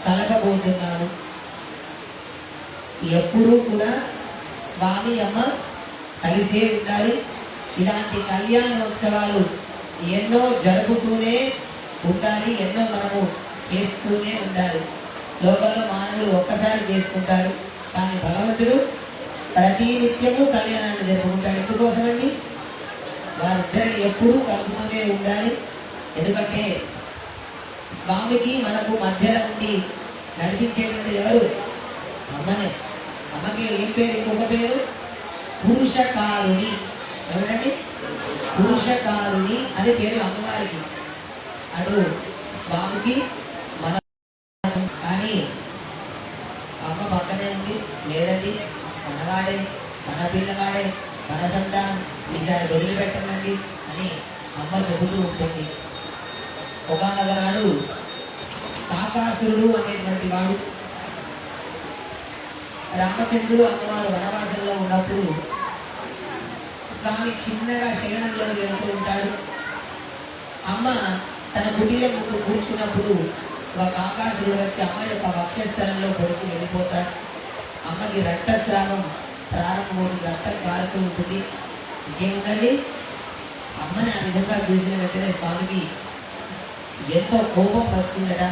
కలపబోతున్నాను. ఎప్పుడూ కూడా స్వామి అమ్మ కలిసే ఉండాలి. ఇలాంటి కళ్యాణోత్సవాలు ఎన్నో జరుపుతూనే ఉండాలి. ఎన్నో మనము చేస్తూనే ఉండాలి. లోకంలో మానవులు ఒక్కసారి చేసుకుంటారు, కానీ భగవంతుడు ప్రతి నిత్యము కళ్యాణాన్ని జరుపుకుంటాడు. ఎందుకోసమండి? వారిద్దరిని ఎప్పుడూ కలుపుతూనే ఉండాలి. ఎందుకంటే స్వామికి మనకు మధ్యలో ఉండి నడిపించేటువంటి ఎవరు? అమ్మనే. అమ్మకి ఏం పేరు? ఇంకొక పేరు పురుషకారుని. ఏమిటండి? పురుషకారుని అది పేరు అమ్మవారికి. అటు స్వామికి మన కానీ అమ్మ పక్కనే ఉంది. లేదండి, మనవాడే, మన పిల్లవాడే, మన సంతానం, ఈసారి వదిలిపెట్టండి అని అమ్మ చెబుతూ ఉంటుంది. ఒకనొక నాడు కాకాసురుడు అనేటువంటి వాడు రామచంద్రుడు అమ్మవారు వనవాసంలో ఉన్నప్పుడు స్వామి చిన్నగా శయనంలో వెళ్తూ ఉంటాడు. అమ్మ తన కుటీరం ముందు కూర్చున్నప్పుడు ఒక కాకాసురుడు వచ్చి అమ్మ యొక్క వక్షస్థలంలో పొడిచి వెళ్ళిపోతాడు. అమ్మకి రక్తస్రావం ప్రారంభమవుతుంది. రక్తం కారుతూ ఉంటుంది. ఇంకేముందండి, అమ్మని ఆ విధంగా చూసిన వెంటనే స్వామికి ఎంతో కోపం వచ్చిందట.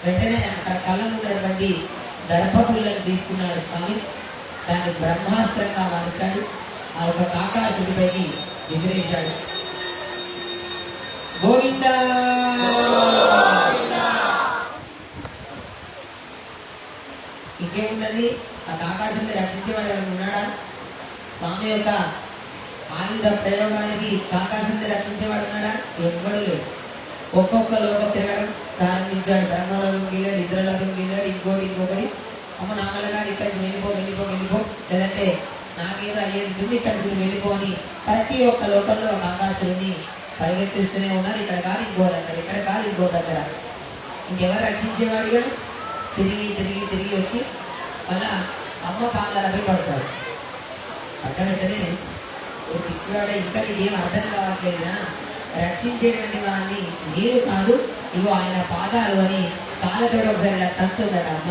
వెంటనే అక్కడ కళ్ళ ముందరటువంటి దర్భపుల్లను తీసుకున్నాడు స్వామి. దాన్ని బ్రహ్మాస్త్రంగా మార్చాడు. ఆ ఒక కాకాసుడిపైకి విసిరేశాడు. గోవిందా ఇంకేముందండి, ఆ కాకాసుని రక్షించేవాడు ఎవరు ఉన్నాడా? స్వామి యొక్క ఆయుధ ప్రయోగానికి కాకాసుని రక్షించేవాడు ఉన్నాడా? ఎవ్వడు లేడు. ఒక్కొక్క లోకం తిరగడం ప్రారంభించాడు. బ్రహ్మలోకంకి వెళ్ళాడు, ఇంద్రలోకంకి వెళ్ళాడు, ఇంకొకటి. అమ్మ నా వల్ల కాదు, ఇక్కడి నుంచి వెళ్ళిపో, లేదంటే నాకేదో అయ్యేది ఇక్కడి నుంచి వెళ్ళిపో అని ప్రతి ఒక్క లోకంలో కాకాసురుని పరిగెత్తిస్తూనే ఉన్నారు. ఇక్కడ కాదు ఇంకో దగ్గర, ఇక్కడ కాదు ఇంకో దగ్గర. ఇంకెవరు రక్షించేవాడిగా? తిరిగి వచ్చి మళ్ళా అమ్మ పాదాలపై పడతాడు. పక్కనట్టనే పిచ్చివాడే, ఇంకా నీకేం అర్థం కావట్లేదునా, రక్షించేటువంటి వాడిని నేను కాదు, ఇగో ఆయన పాదాలు అని కాళ్ళతోడు ఒకసారి ఇలా తంతుందట అమ్మ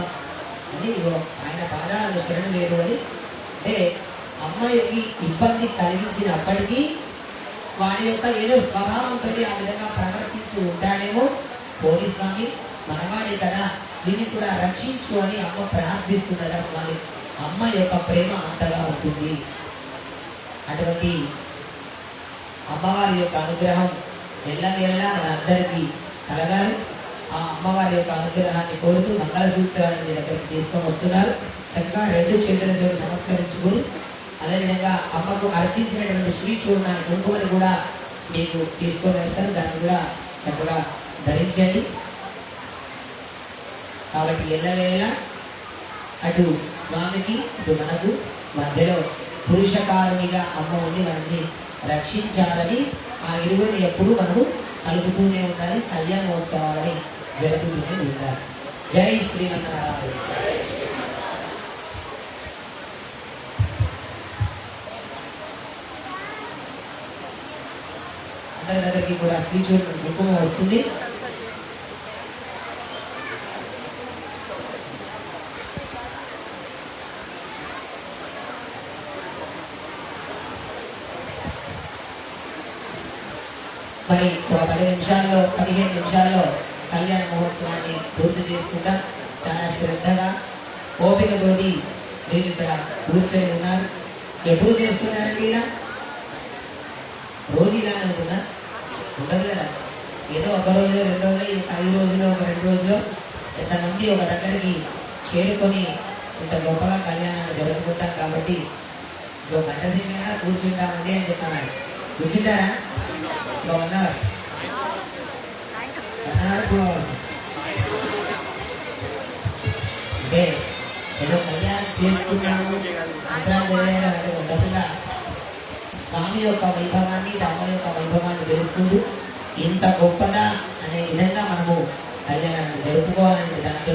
అని. ఇగో ఆయన పాదాలను శరణు లేదు అని. అంటే అమ్మాయికి ఇబ్బంది కలిగించినప్పటికీ వాడి యొక్క ఏదో స్వభావంతో ఆ విధంగా ప్రవర్తించి ఉంటాడేమో. పోలీస్ స్వామి మనవాడి కదా, దీన్ని కూడా రక్షించు అని అమ్మ ప్రార్థిస్తున్నదా స్వామి. అమ్మ యొక్క ప్రేమ అంతగా ఉంటుంది. అటువంటి అమ్మవారి యొక్క అనుగ్రహం ఎల్లవేళలా మన అందరికీ కలగాలి. ఆ అమ్మవారి యొక్క అనుగ్రహాన్ని కోరుతూ మంగళసూత్రాలను మీ దగ్గరికి తీసుకొని వస్తున్నారు. చక్కగా రెండు చేతులతో నమస్కరించుకొని అదేవిధంగా అమ్మకు అర్చించినటువంటి శ్రీ చూర్ణాన్ని కుంకుమని కూడా మీకు తీసుకొని వేస్తారు. దాన్ని కూడా చక్కగా ధరించండి. కాబట్టి ఎల్లవేళ అటు స్వామికి ఇటు మనకు మధ్యలో పురుషకారునిగా అమ్మ ఉండి మనల్ని రక్షించాలని ఆ ఇరువురిని ఎప్పుడూ మనము కలుపుతూనే ఉండాలి. కళ్యాణోత్సవాలని జరుపుతూనే ఉండాలి. జై శ్రీమన్నారాయణ. అందరి దగ్గరికి కూడా శ్రీచూర్ణ కుంకుమ వస్తుంది. మరి ఒక 10 నిమిషాల్లో 15 నిమిషాల్లో కళ్యాణ మహోత్సవాన్ని పూర్తి చేసుకుంటా చాలా శ్రద్ధగా ఓపికతోటి మీరు ఇక్కడ కూర్చొని ఉన్నారు. ఎప్పుడు చేస్తున్నారండి ఇలా? రోజు ఇలానే ఉంటుందా? ఉండదు కదా. ఏదో ఒక రోజు 2 రోజులు 5 రోజులు ఒక 2 రోజులు ఎంతమంది ఒక దగ్గరికి చేరుకొని ఇంత గొప్పగా కళ్యాణాన్ని జరుపుకుంటాం. కాబట్టి ఒక గంట సేపైనా కూర్చుంటామండి అని చెప్తున్నాను. కూర్చుంటారా? 1 అవర్ 2 అవర్స్ అంటే ఏదో కళ్యాణం చేసుకున్నాము అంతరాలు జరిగారంటే ఉండకుండా స్వామి యొక్క వైభవాన్ని అమ్మ యొక్క వైభవాన్ని తెలుసుకుంటూ ఇంత గొప్పదా అనే విధంగా మనము కళ్యాణాన్ని జరుపుకోవాలనే దాంతో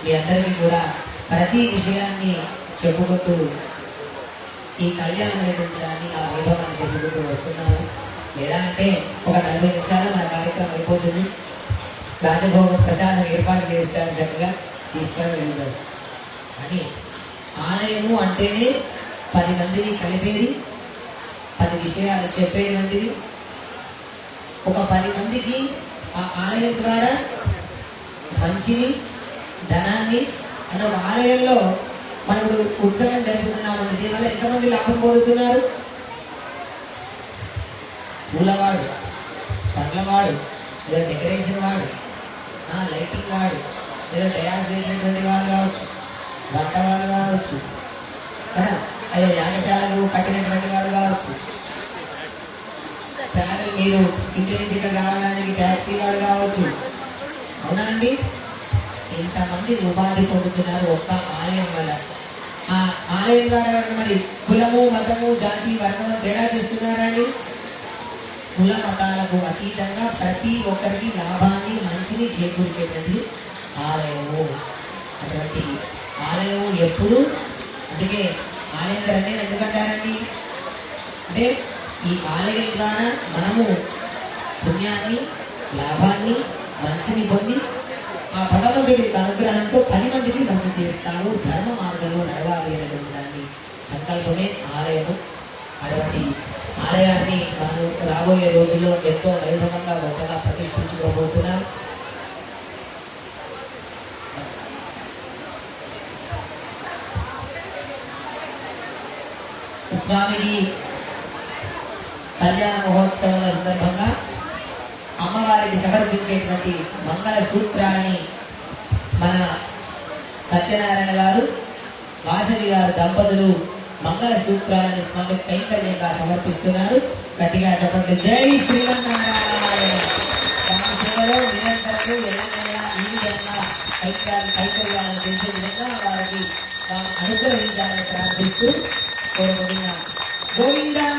మీ అందరికీ కూడా ప్రతి విషయాన్ని చెప్పుకుంటూ ఈ కళ్యాణం అనేటువంటి దాన్ని ఆ వైభవాన్ని చెప్పుకుంటూ వస్తున్నాము. ఎలా అంటే ఒక 40 నిమిషాలు మన కార్యక్రమం అయిపోతుంది. రాజభోగ ప్రసాదం ఏర్పాటు చేస్తారు, చక్కగా తీసుకొని వెళ్తారు. కానీ ఆలయము అంటేనే 10 మందిని కలిపేది, 10 విషయాలు చెప్పేటువంటిది. ఒక 10 మందికి ఆ ఆలయం ద్వారా మంచిని ధనాన్ని అంటే ఒక ఆలయంలో మనం ఇప్పుడు ఉత్సవం జరుపుతున్నామంటే దీనివల్ల ఎంతమంది లాభం పొందుతున్నారు? పూలవాడు, పండ్లవాడు, లేదా డెకరేషన్ వాడు, లైటింగ్ వాడు, లేదా తయారు చేసినటువంటి వారు కావచ్చు, వంట వారు కావచ్చు, అదే యాగశాలకు కట్టినటువంటి వారు కావచ్చు, ట్రావెల్ మీరు ఇంటి నుంచి ఇక్కడ రావడానికి ట్యాక్సీ వాడు కావచ్చు. అవునా అండి? ఇంతమంది ఉపాధి పొందుతున్నారు ఒక్క ఆలయం వల్ల. ఆ ఆలయం ద్వారా మరి కులము మతము జాతి వర్గము తేడా చేస్తున్నారా అండి? కుల మతాలకు అతీతంగా ప్రతి ఒక్కరికి లాభాన్ని మంచిని చేకూర్చేటువంటి ఆలయము. అటువంటి ఆలయము ఎప్పుడు అందుకే ఆలయం ధరనే ఎందుకంటారండి అంటే ఈ ఆలయం ద్వారా మనము పుణ్యాన్ని లాభాన్ని మంచిని పొంది ఆ భగవంతుడి అనుగ్రహంతో 10 మందికి మంచి చేస్తాము, ధర్మ మార్గంలో నడవాలి అనేటువంటి దాన్ని సంకల్పమే ఆలయము. అటువంటి ఆలయాన్ని మనం రాబోయే రోజుల్లో ఎంతో వైభవంగా గొప్పగా ప్రతిష్ఠించుకోబోతున్నాం. స్వామికి కళ్యాణ మహోత్సవం సందర్భంగా అమ్మవారికి సమర్పించేటువంటి మంగళ సూత్రాన్ని మన సత్యనారాయణ గారు వాసవి గారు దంపతులు మంగళ సూత్రాలను స్వామి కైంకర్యంగా సమర్పిస్తున్నారు. గట్టిగా చెప్పండి. జై శ్రీమన్నారాయణ. స్వామి సేవలో నిరంతరము ఎల్లవేళలా ఈ విధంగా కైంకర్యాలను చేసే విధంగా వారికి స్వామి అనుగ్రహించాలని ప్రార్థిస్తూ కోరుకుంటున్నా. గోవిందా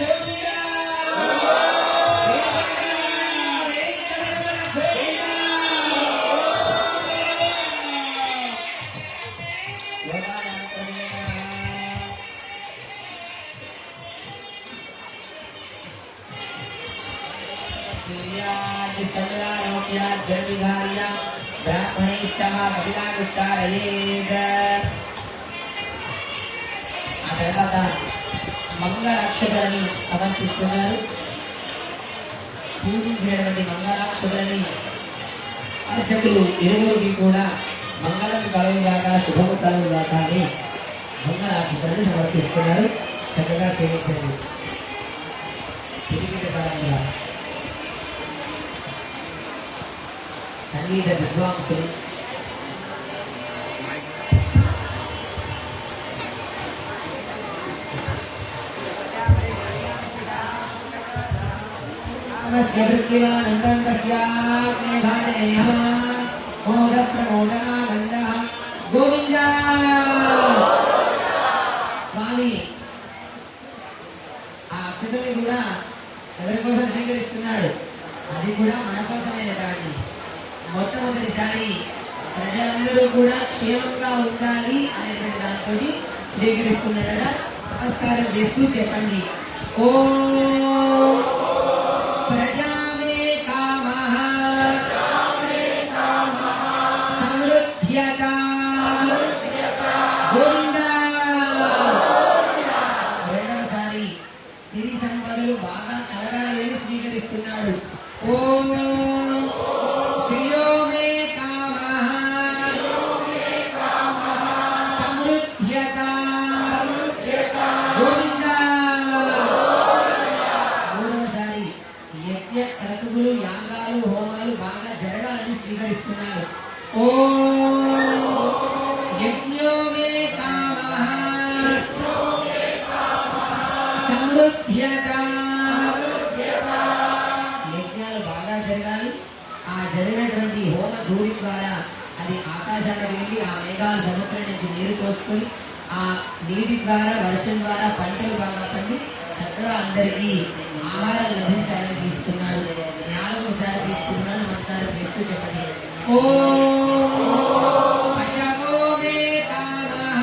ఆ తర్వాత మంగళాక్షతలని సమర్పిస్తున్నారు. పూజించినటువంటి మంగళాక్షతలని అర్చకులు ఇరువురికి కూడా మంగళం కలుగుగాక శుభము కలుగుగాక అని మంగళాక్షతలని సమర్పిస్తున్నారు. చక్కగా సేవించండి. సంగీత విద్వాంసులు గోవింద స్వామి ఆ అక్షతల్ని కూడా ఎవరి కోసం స్వీకరిస్తున్నాడు? అది కూడా మన కోసమైన కారణి. మొట్టమొదటిసారి ప్రజలందరూ కూడా క్షేమంగా ఉండాలి అనేటువంటి దాంతో స్వీకరిస్తున్నాడట. నమస్కారం చేస్తూ చెప్పండి. ఓ ప్రజామే కామః సమృద్ధ్యత గోవింద. రెండవసారి సిరి సంపదలు బాగా కలగాలి స్వీకరిస్తున్నాడు. ఓ యాగాలు హోమాలు బాగా జరగాలని స్వీకరిస్తున్నాడు. ఓ యజ్ఞో మే కామః సమృద్ధ్యత. యజ్ఞాలు బాగా జరగాలి. ఆ జరిగినటువంటి హోమ ధూళి ద్వారా అది ఆకాశానికి వెళ్ళి ఆ మేఘాల సముద్రం నుంచి నీరు పోసుకొని ఆ నీటి ద్వారా వర్షం ద్వారా పంటలు బాగా పండి చక్కగా అందరికీ ఆహారం లభించాలని తీసుకున్నాడు. నాలుగోసారి తీసుకున్నాడు. నమస్కారం చేస్తూ చెప్పండి. ఓ పశవో మే కామః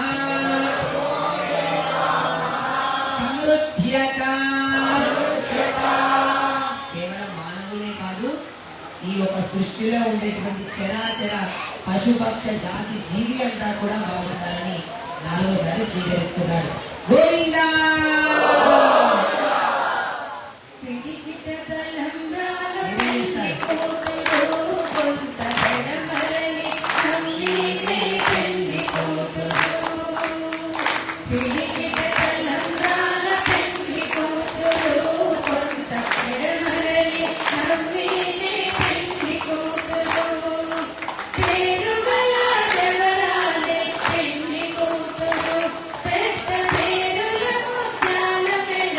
సమృద్ధ్యత. కేవలం మానవులే కాదు, ఈ యొక్క సృష్టిలో ఉండేటువంటి చరాచర పశుపక్ష జాతి జీవి అంతా కూడా బాగుండాలని నాలుగోసారి స్వీకరిస్తున్నాడు. గోవిందా పేరుల ముత్యాల మెడ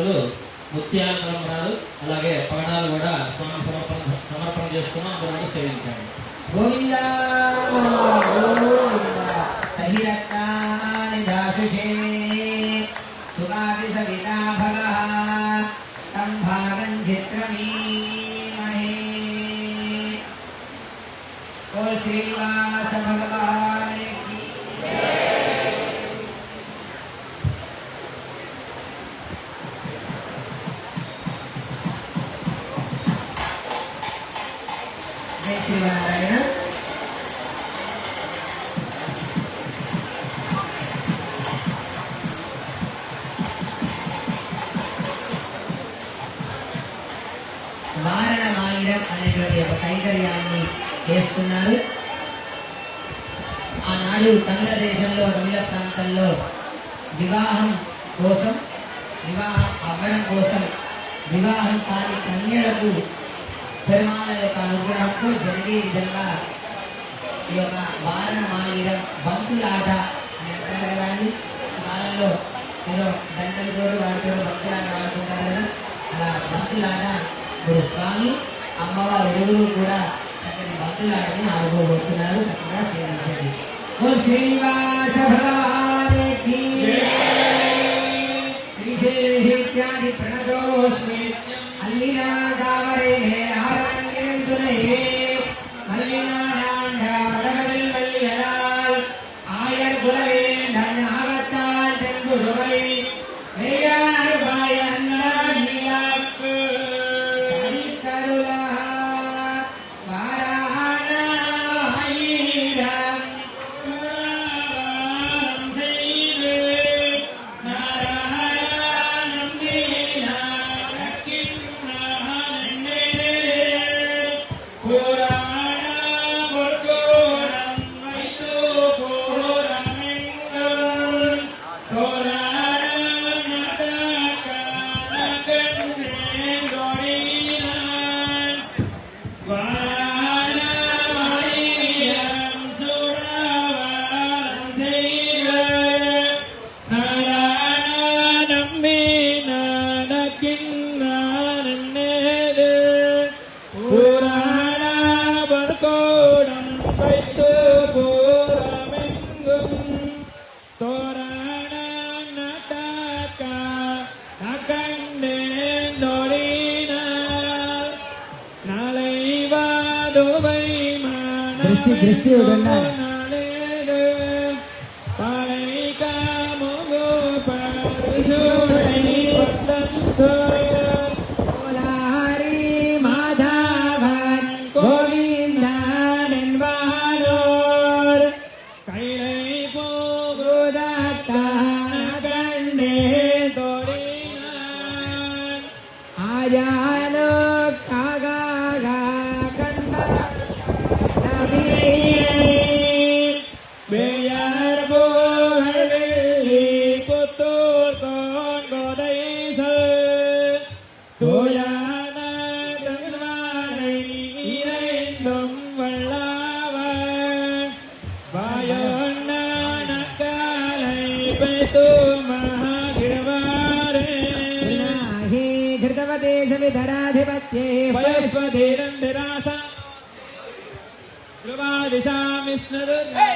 కానుకలు ముత్యాల తలంబరాలు అలాగే పగడాలు కూడా స్వామి సమర్పణ చేసుకున్నాం. అందరూ కూడా సేవించండి. గోవింద గోవింద సహిరత్నాని దాసుషే సుగాది సవితా భగః తం భాగం చిత్రమీమహే. ఓ శ్రీనివాస భగవానికి జై శ్రీనారాయణ. వారణ మాలిడం అనేటువంటి ఒక కైంకర్యాన్ని చేస్తున్నారు. ఆనాడు తమిళ దేశంలో తమిళ ప్రాంతంలో వివాహం అవ్వడం కోసం వివాహం కాని కన్యలకు పెరుమాళ యొక్క అనుగ్రహంతో జరిగే విధంగా ఈ యొక్క వారణ మాలిడం బంతులాట అని అంటారు కదా అండి. వాళ్ళలో ఏదో దండలతో వాడితో బంతులాట ఆడుకుంటారు కదా, అలా బంతులాట ఇప్పుడు స్వామి అమ్మవారు ఇరువురు కూడా చక్కటి బంతులాటని ఆడుకోబోతున్నారు. చక్కగా సేవించండి. ఓ శ్రీనివాస భగవానికి శ్రీశైలేత్యాది ప్రణతోస్మి అల్లినా దావరే ఆరణ్యంతునే మల్లినా డాండ వడగవిల్ వల్లియలాల్ ఆయర్ గులవే ధనాగతాల్ తెంబుదువై వేయార్ బాయన్న నీలాక్ సరితరులా వారాన హైరం సురారం సైరే నారాయణం నీలా రకిన్నానన్నే పురాణ వర్గోరం వైతో పురమెంగం తోరాణ నటక నగన్నే దొరీనాన్ వారాణ మణియం సురావారం సైరే నారాయణం మీనాన కిన్నానన్నేదే పురాణ వర్గోరం వైతో పురమెంగం తోరాణ నటక నగన్నే దొరీనాన్ దృష్టి మాధవన్ గోవిందనెన్వాడోర్ కైలై పోగుదట్టనగన్నే దొరీనాన్ ఆయాను కాగాగా కంద Beyar bohar velli putur kon godaisa Tuyana dangalai iraindum vallavan Vayonna nakalai petu mahagirvare Nahi dhritavate savidharadhipatye Vayasvadirandhirasa Gruvadisham Vishnurudra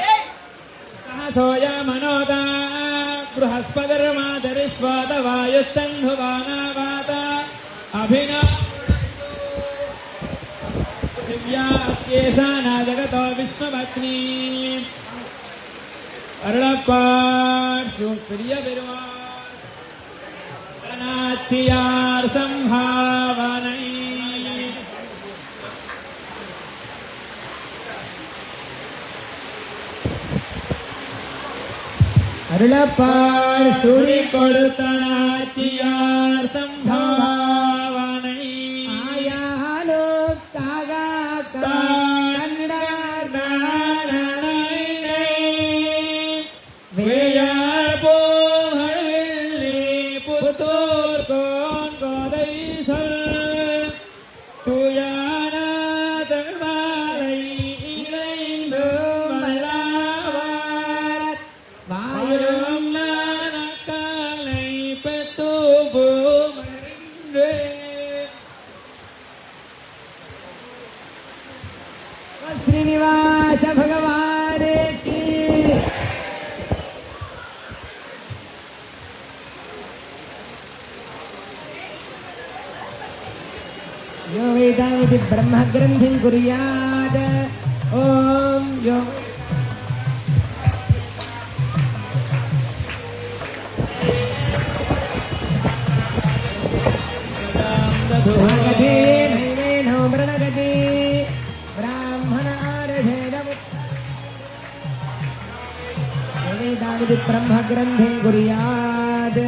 Soya Manota Bruhaspadaramadarisvata Vayustandhuvanavata Abhina Divyachesana Jagato Vishnuvatni Arulapar Supriya Virvar Anachiyar Sambhavanai அருளப்பாள் சுழி கொடுத்தனாச்சியார் சம்பாவனை ஆயாலோ காகா Kandar வேயார் போகழி Puthur cone கோதை சொல் துயான தழ்வாரை இளைந்து மல்லாவார் வாயும் நானக்காலை பெத்து பூம భగవానికి यो वेदामिति ब्रह्मग्रन्थिं कुर्यात् ॐ यो भगते नैवेनो मृणगते ब्राह्मणारभेदम् यो वेदामिति ब्रह्मग्रन्थिं कुर्यात्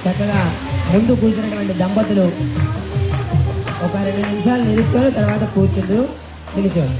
చక్కగా ముందు కూర్చున్నటువంటి దంపతులు ఒక 2 నిమిషాలు నిలిచారు, తర్వాత కూర్చుందరు నిలిచారు.